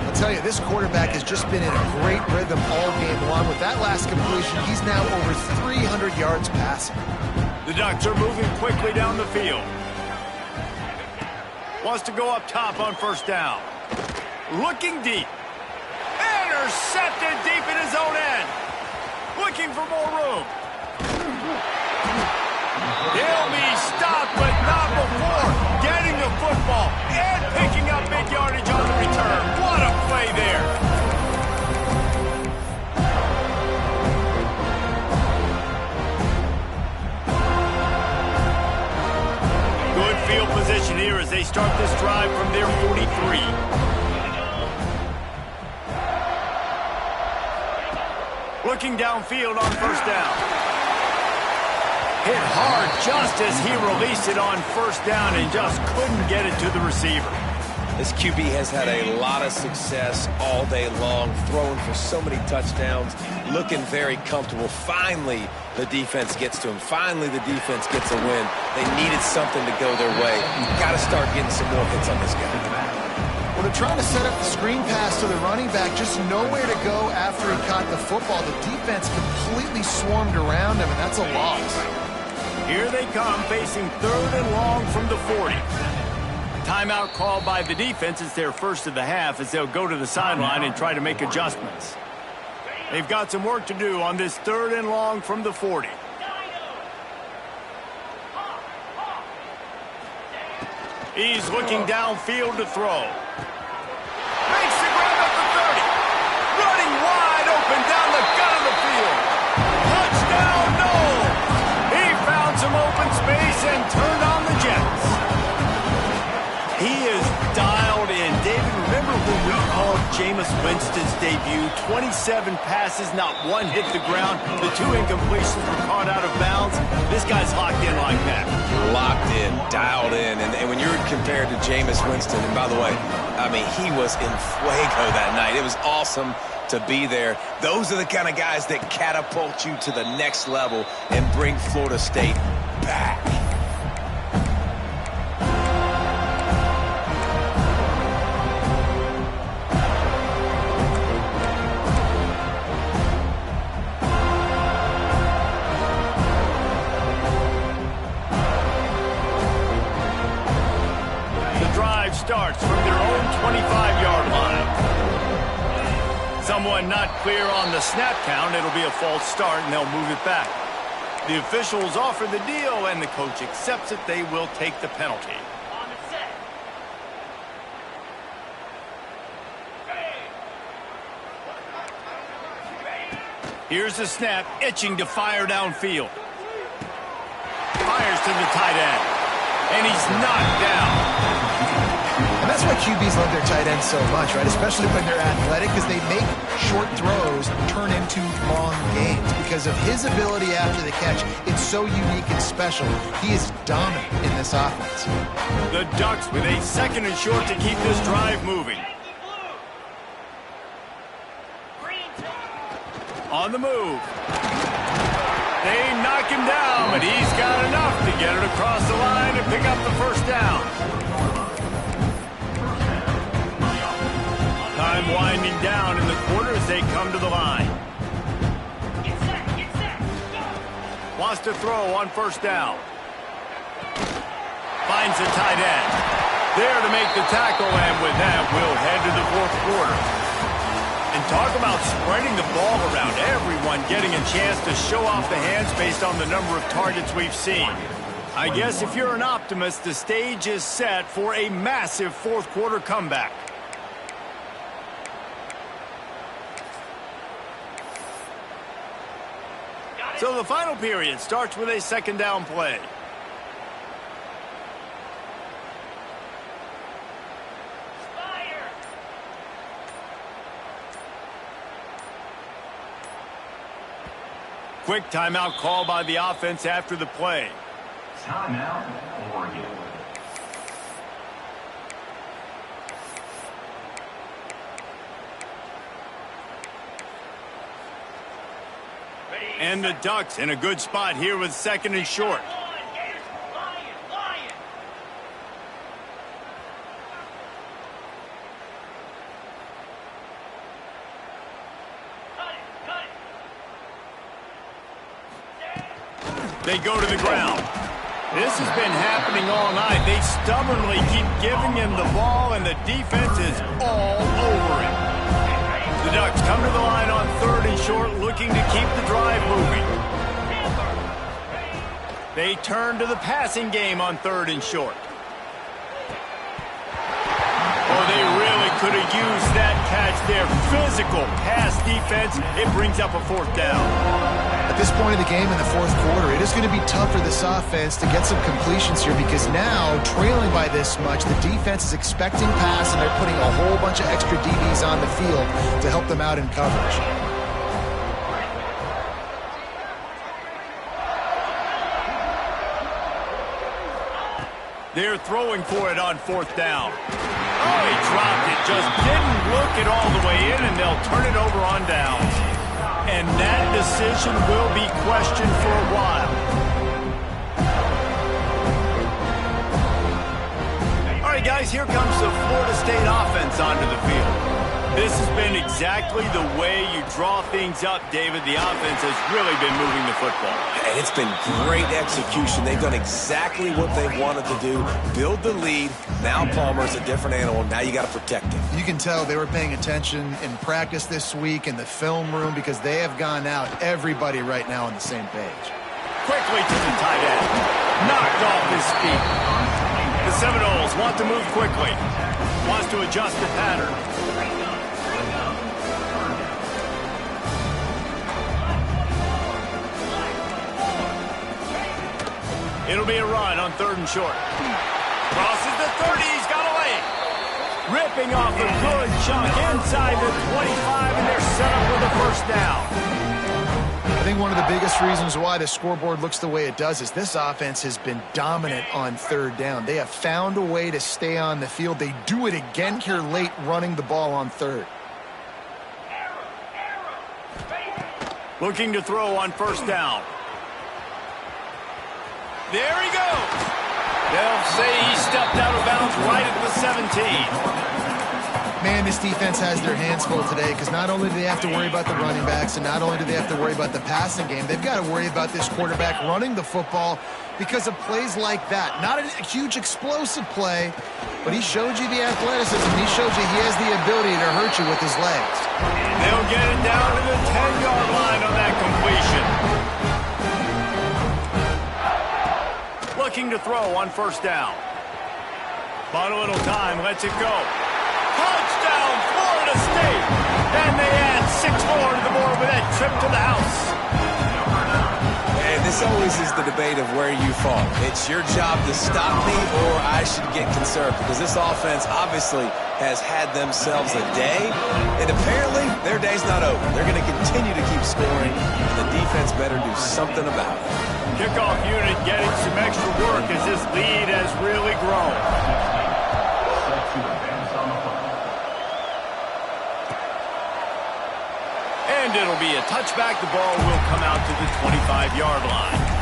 I'll tell you, this quarterback has just been in a great rhythm all game long. With that last completion, he's now over 300 yards passing. The Ducks are moving quickly down the field. Wants to go up top on first down. Looking deep. Intercepted deep in his own end. Looking for more room. He'll be stopped, but not before getting the football and picking up big yardage on the return. What a play there. Good field position here as they start this drive from their 43. Looking downfield on first down. Hit hard just as he released it on first down and just couldn't get it to the receiver. This QB has had a lot of success all day long, throwing for so many touchdowns, looking very comfortable. Finally, the defense gets to him. Finally, the defense gets a win. They needed something to go their way. Got to start getting some more hits on this guy. Well, they're trying to set up the screen pass to the running back, just nowhere to go after he caught the football. The defense completely swarmed around him, and that's a loss. Here they come, facing 3rd and long from the 40. Timeout called by the defense. It's their first of the half as they'll go to the sideline and try to make adjustments. They've got some work to do on this 3rd and long from the 40. He's looking downfield to throw. Makes the grab at the 30. Running wide open down the gut of the field. Touchdown, no! He found some open space and turned on the Jets. He is dialed in. David, remember when we called Jameis Winston's debut? 27 passes, not one hit the ground. The 2 incompletions were caught out of bounds. This guy's locked in like that. Locked in, dialed in, and when you're compared to Jameis Winston, and by the way, I mean, he was in fuego that night. It was awesome to be there. Those are the kind of guys that catapult you to the next level and bring Florida State back. run not clear on the snap count. It'll be a false start, and they'll move it back. The officials offer the deal, and the coach accepts it. They will take the penalty. Here's the snap, itching to fire downfield. Fires to the tight end, and he's knocked down. And that's why QBs love their tight ends so much, right? Especially when they're athletic, because they make short throws turn into long gains. Because of his ability after the catch, it's so unique and special. He is dominant in this offense. The Ducks with a 2nd and short to keep this drive moving. On the move. They knock him down, but he's got enough to get it across the line and pick up the first down. Time winding down in the quarter as they come to the line. Wants to throw on first down. Finds the tight end. There to make the tackle, and with that, we'll head to the 4th quarter. And talk about spreading the ball around, everyone getting a chance to show off the hands based on the number of targets we've seen. I guess if you're an optimist, the stage is set for a massive 4th quarter comeback. So the final period starts with a 2nd down play. Quick timeout call by the offense after the play. Timeout, Oregon. And the Ducks in a good spot here with 2nd and short. They go to the ground. This has been happening all night. They stubbornly keep giving him the ball, and the defense is all over him. The Ducks come to the line on 3rd and short, looking to keep the drive moving. They turn to the passing game on 3rd and short. Oh, they really could have used that catch there. Physical pass defense. It brings up a 4th down. At this point of the game in the 4th quarter, it is going to be tough for this offense to get some completions here because now, trailing by this much, the defense is expecting pass, and they're putting a whole bunch of extra DBs on the field to help them out in coverage. They're throwing for it on 4th down. Oh, he dropped it. Just didn't look it all the way in, and they'll turn it over on downs. And that decision will be questioned for a while. All right, guys, here comes the Florida State offense onto the field. This has been exactly the way you draw things up, David. The offense has really been moving the football. And it's been great execution. They've done exactly what they wanted to do. Build the lead. Now Palmer's a different animal. Now you got to protect him. You can tell they were paying attention in practice this week in the film room because they have gone out, everybody right now on the same page. Quickly to the tight end. Knocked off his feet. The Seminoles want to move quickly. Wants to adjust the pattern. It'll be a run on 3rd and short. Crosses the 30. He's got a lane. Ripping off a good chunk inside the 25, and they're set up with a 1st down. I think one of the biggest reasons why the scoreboard looks the way it does is this offense has been dominant on 3rd down. They have found a way to stay on the field. They do it again here late, running the ball on 3rd. Looking to throw on 1st down. There he goes. They'll say he stepped out of bounds right at the 17. Man, this defense has their hands full today because not only do they have to worry about the running backs and not only do they have to worry about the passing game, they've got to worry about this quarterback running the football because of plays like that. Not a huge explosive play, but he showed you the athleticism. He showed you he has the ability to hurt you with his legs. They'll get it down to the 10-yard line on that completion. Looking to throw on first down. Bought a little time, lets it go. Touchdown, Florida State! And they add 6 more to the board with that trip to the house. And this always is the debate of where you fall. It's your job to stop me or I should get conserved, because this offense obviously has had themselves a day, and apparently their day's not over. They're going to continue to keep scoring, and the defense better do something about it. Kickoff unit getting some extra work as this lead has really grown. And it'll be a touchback. The ball will come out to the 25-yard line.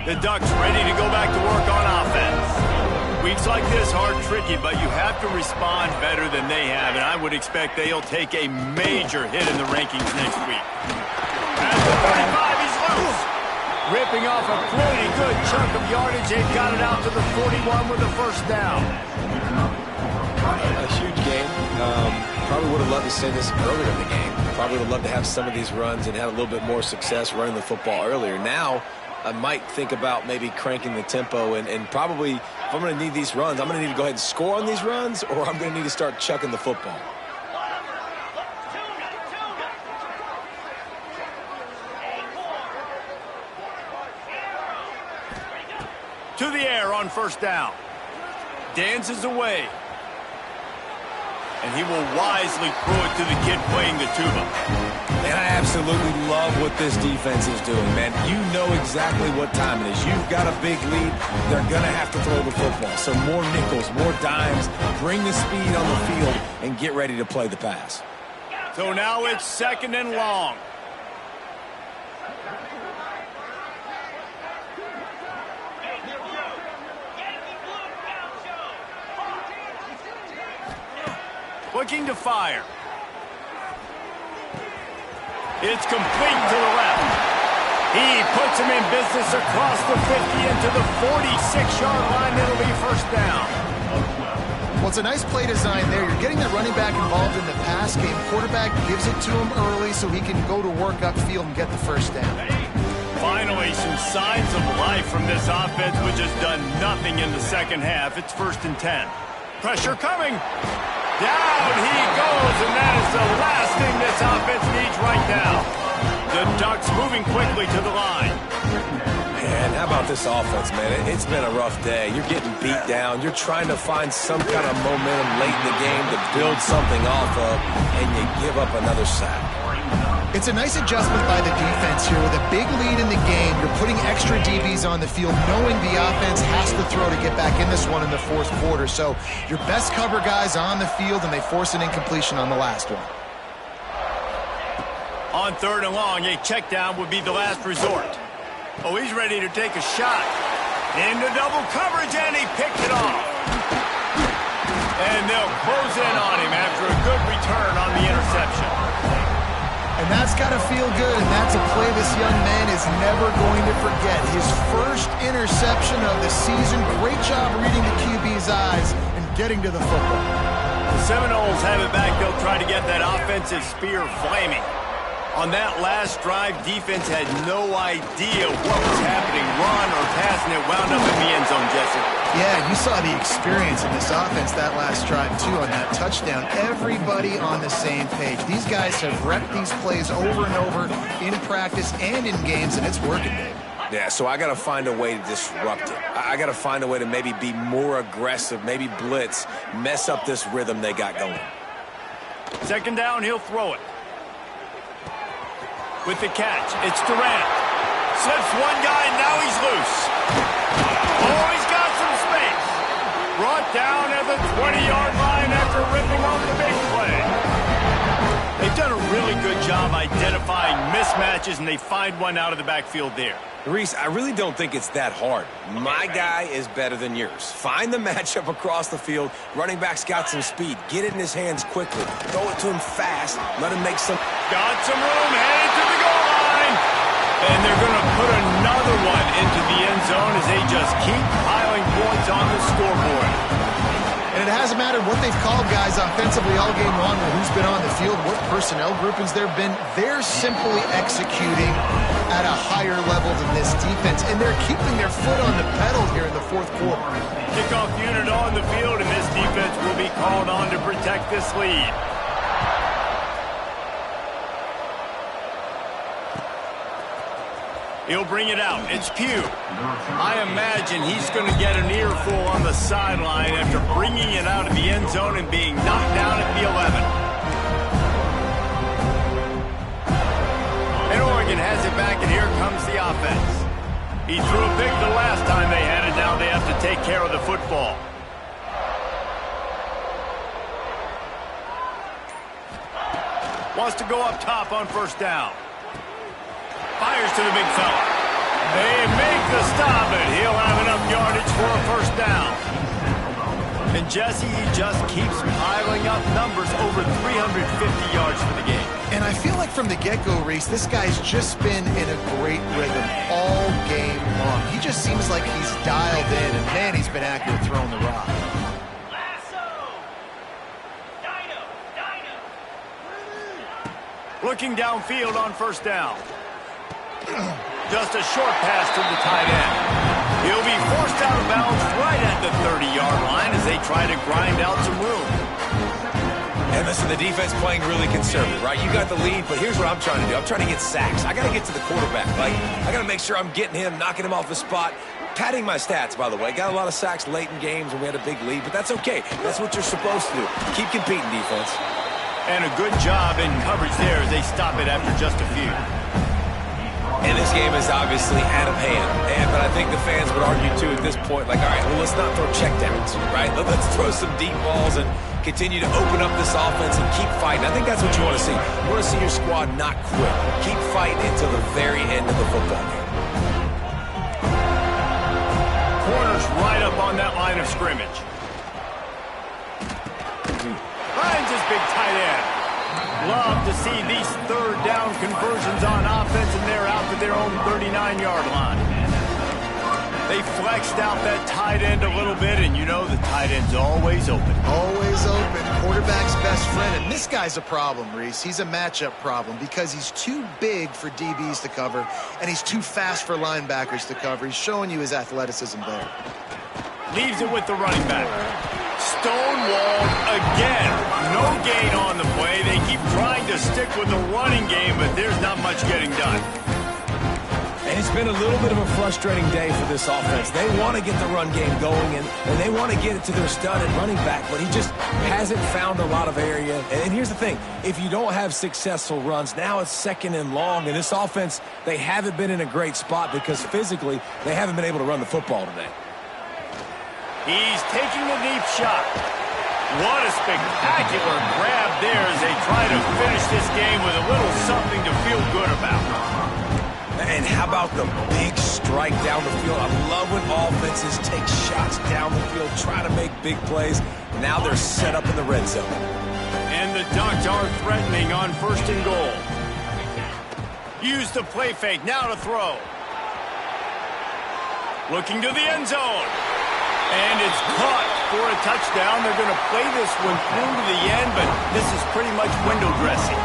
The Ducks ready to go back to work on offense. Weeks like this are tricky, but you have to respond better than they have, and I would expect they'll take a major hit in the rankings next week. At the 35, he's loose. Ripping off a pretty good chunk of yardage. They've got it out to the 41 with a first down. A huge game. Probably would have loved to see this earlier in the game. Probably would have loved to have some of these runs and had a little bit more success running the football earlier. Now, I might think about maybe cranking the tempo and probably, if I'm going to need these runs, I'm going to need to go ahead and score on these runs, or I'm going to need to start chucking the football. To the air on first down. Dances away. And he will wisely throw it to the kid playing the tuba. And I absolutely love what this defense is doing, man. You know exactly what time it is. You've got a big lead. They're going to have to throw the football. So more nickels, more dimes, bring the speed on the field, and get ready to play the pass. So now it's 2nd and long. Looking to fire. It's complete to the left. He puts him in business across the 50 into the 46-yard line. It'll be first down. Well, it's a nice play design there. You're getting the running back involved in the pass game. Quarterback gives it to him early so he can go to work upfield and get the first down. Finally, some signs of life from this offense, which has done nothing in the second half. It's 1st and 10. Pressure coming. Down he goes, and that is the last thing this offense needs right now. The Ducks moving quickly to the line. Man, how about this offense, man? It's been a rough day. You're getting beat down. You're trying to find some kind of momentum late in the game to build something off of, and you give up another sack. It's a nice adjustment by the defense here. With a big lead in the game, you're putting extra DBs on the field, knowing the offense has to throw to get back in this one in the 4th quarter. So your best cover guys on the field, and they force an incompletion on the last one. On 3rd and long, a check down would be the last resort. Oh, he's ready to take a shot. Into double coverage, and he picked it off. And they'll close in on him after a good return on the interception. And that's got to feel good, and that's a play this young man is never going to forget. His first interception of the season. Great job reading the QB's eyes and getting to the football. The Seminoles have it back. They'll try to get that offensive spear flaming. On that last drive, defense had no idea what was happening. Run or pass, and it wound up in the end zone, Jesse. Yeah, you saw the experience in this offense that last drive, too, on that touchdown. Everybody on the same page. These guys have repped these plays over and over in practice and in games, and it's working, Dave. Yeah, so I got to find a way to disrupt it. I got to find a way to maybe be more aggressive, maybe blitz, mess up this rhythm they got going. 2nd down, he'll throw it. With the catch, it's Durant. Slips one guy, and now he's loose. Oh, he's got some space. Brought down at the 20-yard line after ripping off the big play. They've done a really good job identifying mismatches, and they find one out of the backfield there. Reese, I really don't think it's that hard. My guy is better than yours. Find the matchup across the field. Running back's got some speed. Get it in his hands quickly. Throw it to him fast. Let him make some... Got some room, headed to the goal line. And they're going to put another one into the end zone as they just keep piling points on the scoreboard. And it hasn't mattered what they've called guys offensively all game long or who's been on the field, what personnel groupings there have been. They're simply executing at a higher level than this defense, and they're keeping their foot on the pedal here in the fourth quarter. Kickoff unit on the field, and this defense will be called on to protect this lead. He'll bring it out. It's Pugh. I imagine he's going to get an earful on the sideline after bringing it out of the end zone and being knocked down at the 11. And Oregon has it back, and here comes the offense. He threw a pick the last time they had it. Now they have to take care of the football. Wants to go up top on first down. Fires to the big fella. They make the stop, and he'll have enough yardage for a first down. And Jesse, he just keeps piling up numbers, over 350 yards for the game. And I feel like from the get-go, Reese, this guy's just been in a great rhythm all game long. He just seems like he's dialed in, and man, he's been accurate throwing the rock. Looking downfield on first down. Just a short pass to the tight end. He'll be forced out of bounds right at the 30-yard line as they try to grind out some room. And listen, the defense playing really conservative, right? You got the lead, but here's what I'm trying to do. I'm trying to get sacks. I got to get to the quarterback. Like, I got to make sure I'm getting him, knocking him off the spot. Padding my stats, by the way. Got a lot of sacks late in games when we had a big lead, but that's okay. That's what you're supposed to do. Keep competing, defense. And a good job in coverage there as they stop it after just a few. And this game is obviously out of hand. But I think the fans would argue, too, at this point, like, all right, well, let's not throw checkdowns, right? Let's throw some deep balls and continue to open up this offense and keep fighting. I think that's what you want to see. You want to see your squad not quit. Keep fighting until the very end of the football game. Corner's right up on that line of scrimmage. Finds his big tight end. Love to see these third down conversions on offense, and they're out to their own 39-yard line. They flexed out that tight end a little bit, and you know the tight end's always open. Always open. Quarterback's best friend. And this guy's a problem, Reese. He's a matchup problem because he's too big for DBs to cover, and he's too fast for linebackers to cover. He's showing you his athleticism there. Leaves it with the running back. Stonewalled again. No gain on the play. They keep trying to stick with the running game, but there's not much getting done. And it's been a little bit of a frustrating day for this offense. They want to get the run game going, and they want to get it to their stud at running back, but he just hasn't found a lot of area. And here's the thing. If you don't have successful runs, now it's second and long, and this offense, they haven't been in a great spot because physically they haven't been able to run the football today. He's taking a deep shot. What a spectacular grab there as they try to finish this game with a little something to feel good about. And how about the big strike down the field? I love when offenses take shots down the field, try to make big plays. Now they're set up in the red zone. And the Ducks are threatening on first and goal. Use the play fake, now to throw. Looking to the end zone. And it's caught for a touchdown. They're going to play this one through to the end, but this is pretty much window dressing.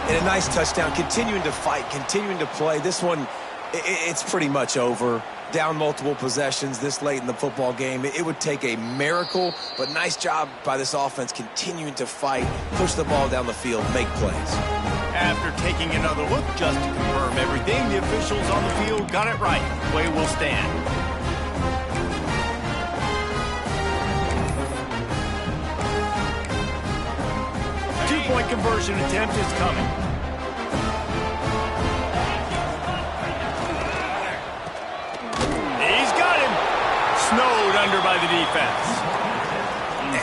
And a nice touchdown, continuing to fight, continuing to play. This one, it's pretty much over. Down multiple possessions this late in the football game. It would take a miracle, but nice job by this offense continuing to fight, push the ball down the field, make plays. After taking another look just to confirm everything, the officials on the field got it right. Play will stand. Two-point conversion attempt is coming. He's got him. Snowed under by the defense.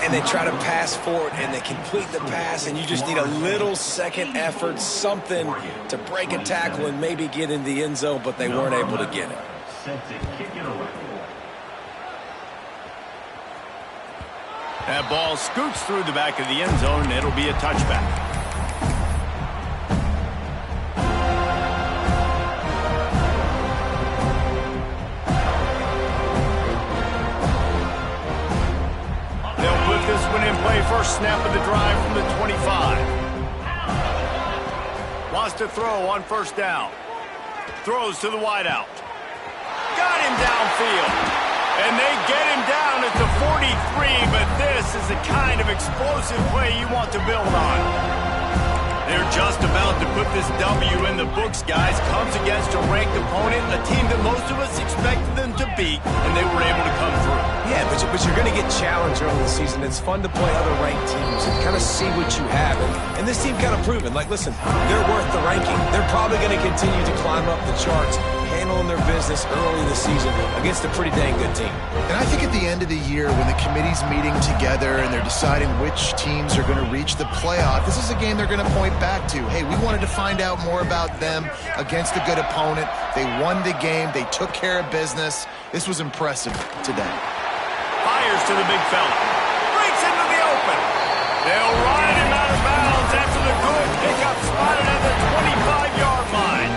and they try to pass for it, and they complete the pass, and you just need a little second effort, something to break a tackle and maybe get in the end zone, but they weren't able to get it. Set to kick it away. That ball scoots through the back of the end zone, and it'll be a touchback. This one in play, first snap of the drive from the 25. Wants to throw on first down. Throws to the wideout. Got him downfield. And they get him down at the 43, but this is the kind of explosive play you want to build on. They're just about to put this W in the books, guys. Comes against a ranked opponent, a team that most of us expected them to beat, and they were able to come through. Yeah, but you're going to get challenged early in the season. It's fun to play other ranked teams and kind of see what you have. And this team kind of proven, like, listen, they're worth the ranking. They're probably going to continue to climb up the charts, handling their business early in the season against a pretty dang good team. And I think at the end of the year, when the committee's meeting together and they're deciding which teams are going to reach the playoff, this is a game they're going to point back to. Hey, we wanted to find out more about them against a good opponent. They won the game. They took care of business. This was impressive today. Fires to the big fella. Breaks into the open. They'll ride him out of bounds after the good pickup spotted at the 25-yard line.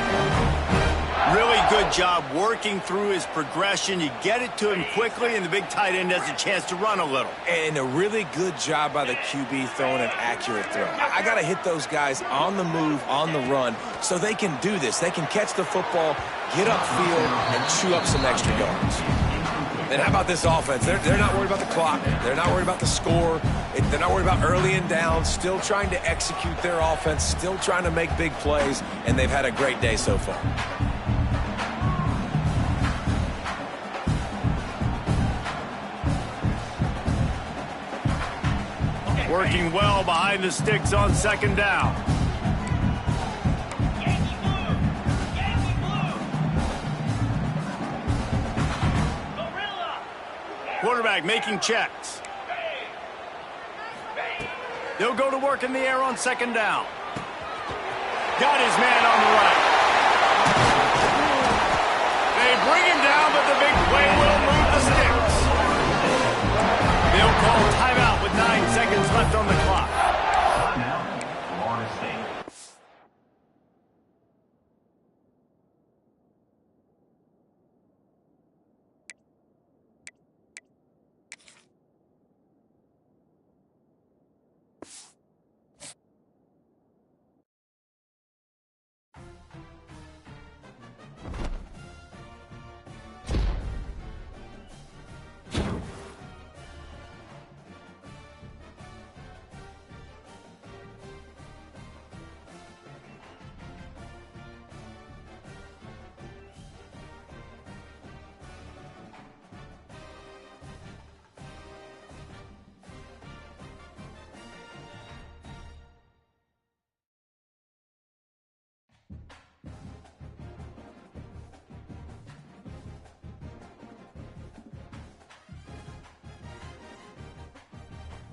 Really good job working through his progression. You get it to him quickly, and the big tight end has a chance to run a little. And a really good job by the QB throwing an accurate throw. I got to hit those guys on the move, on the run, so they can do this. They can catch the football, get upfield, and chew up some extra yards. And how about this offense? They're not worried about the clock. They're not worried about the score. They're not worried about early and down. Still trying to execute their offense. Still trying to make big plays. And they've had a great day so far. Working well behind the sticks on second down. Quarterback making checks. They'll go to work in the air on second down. Got his man on the right. They bring him down, but the big play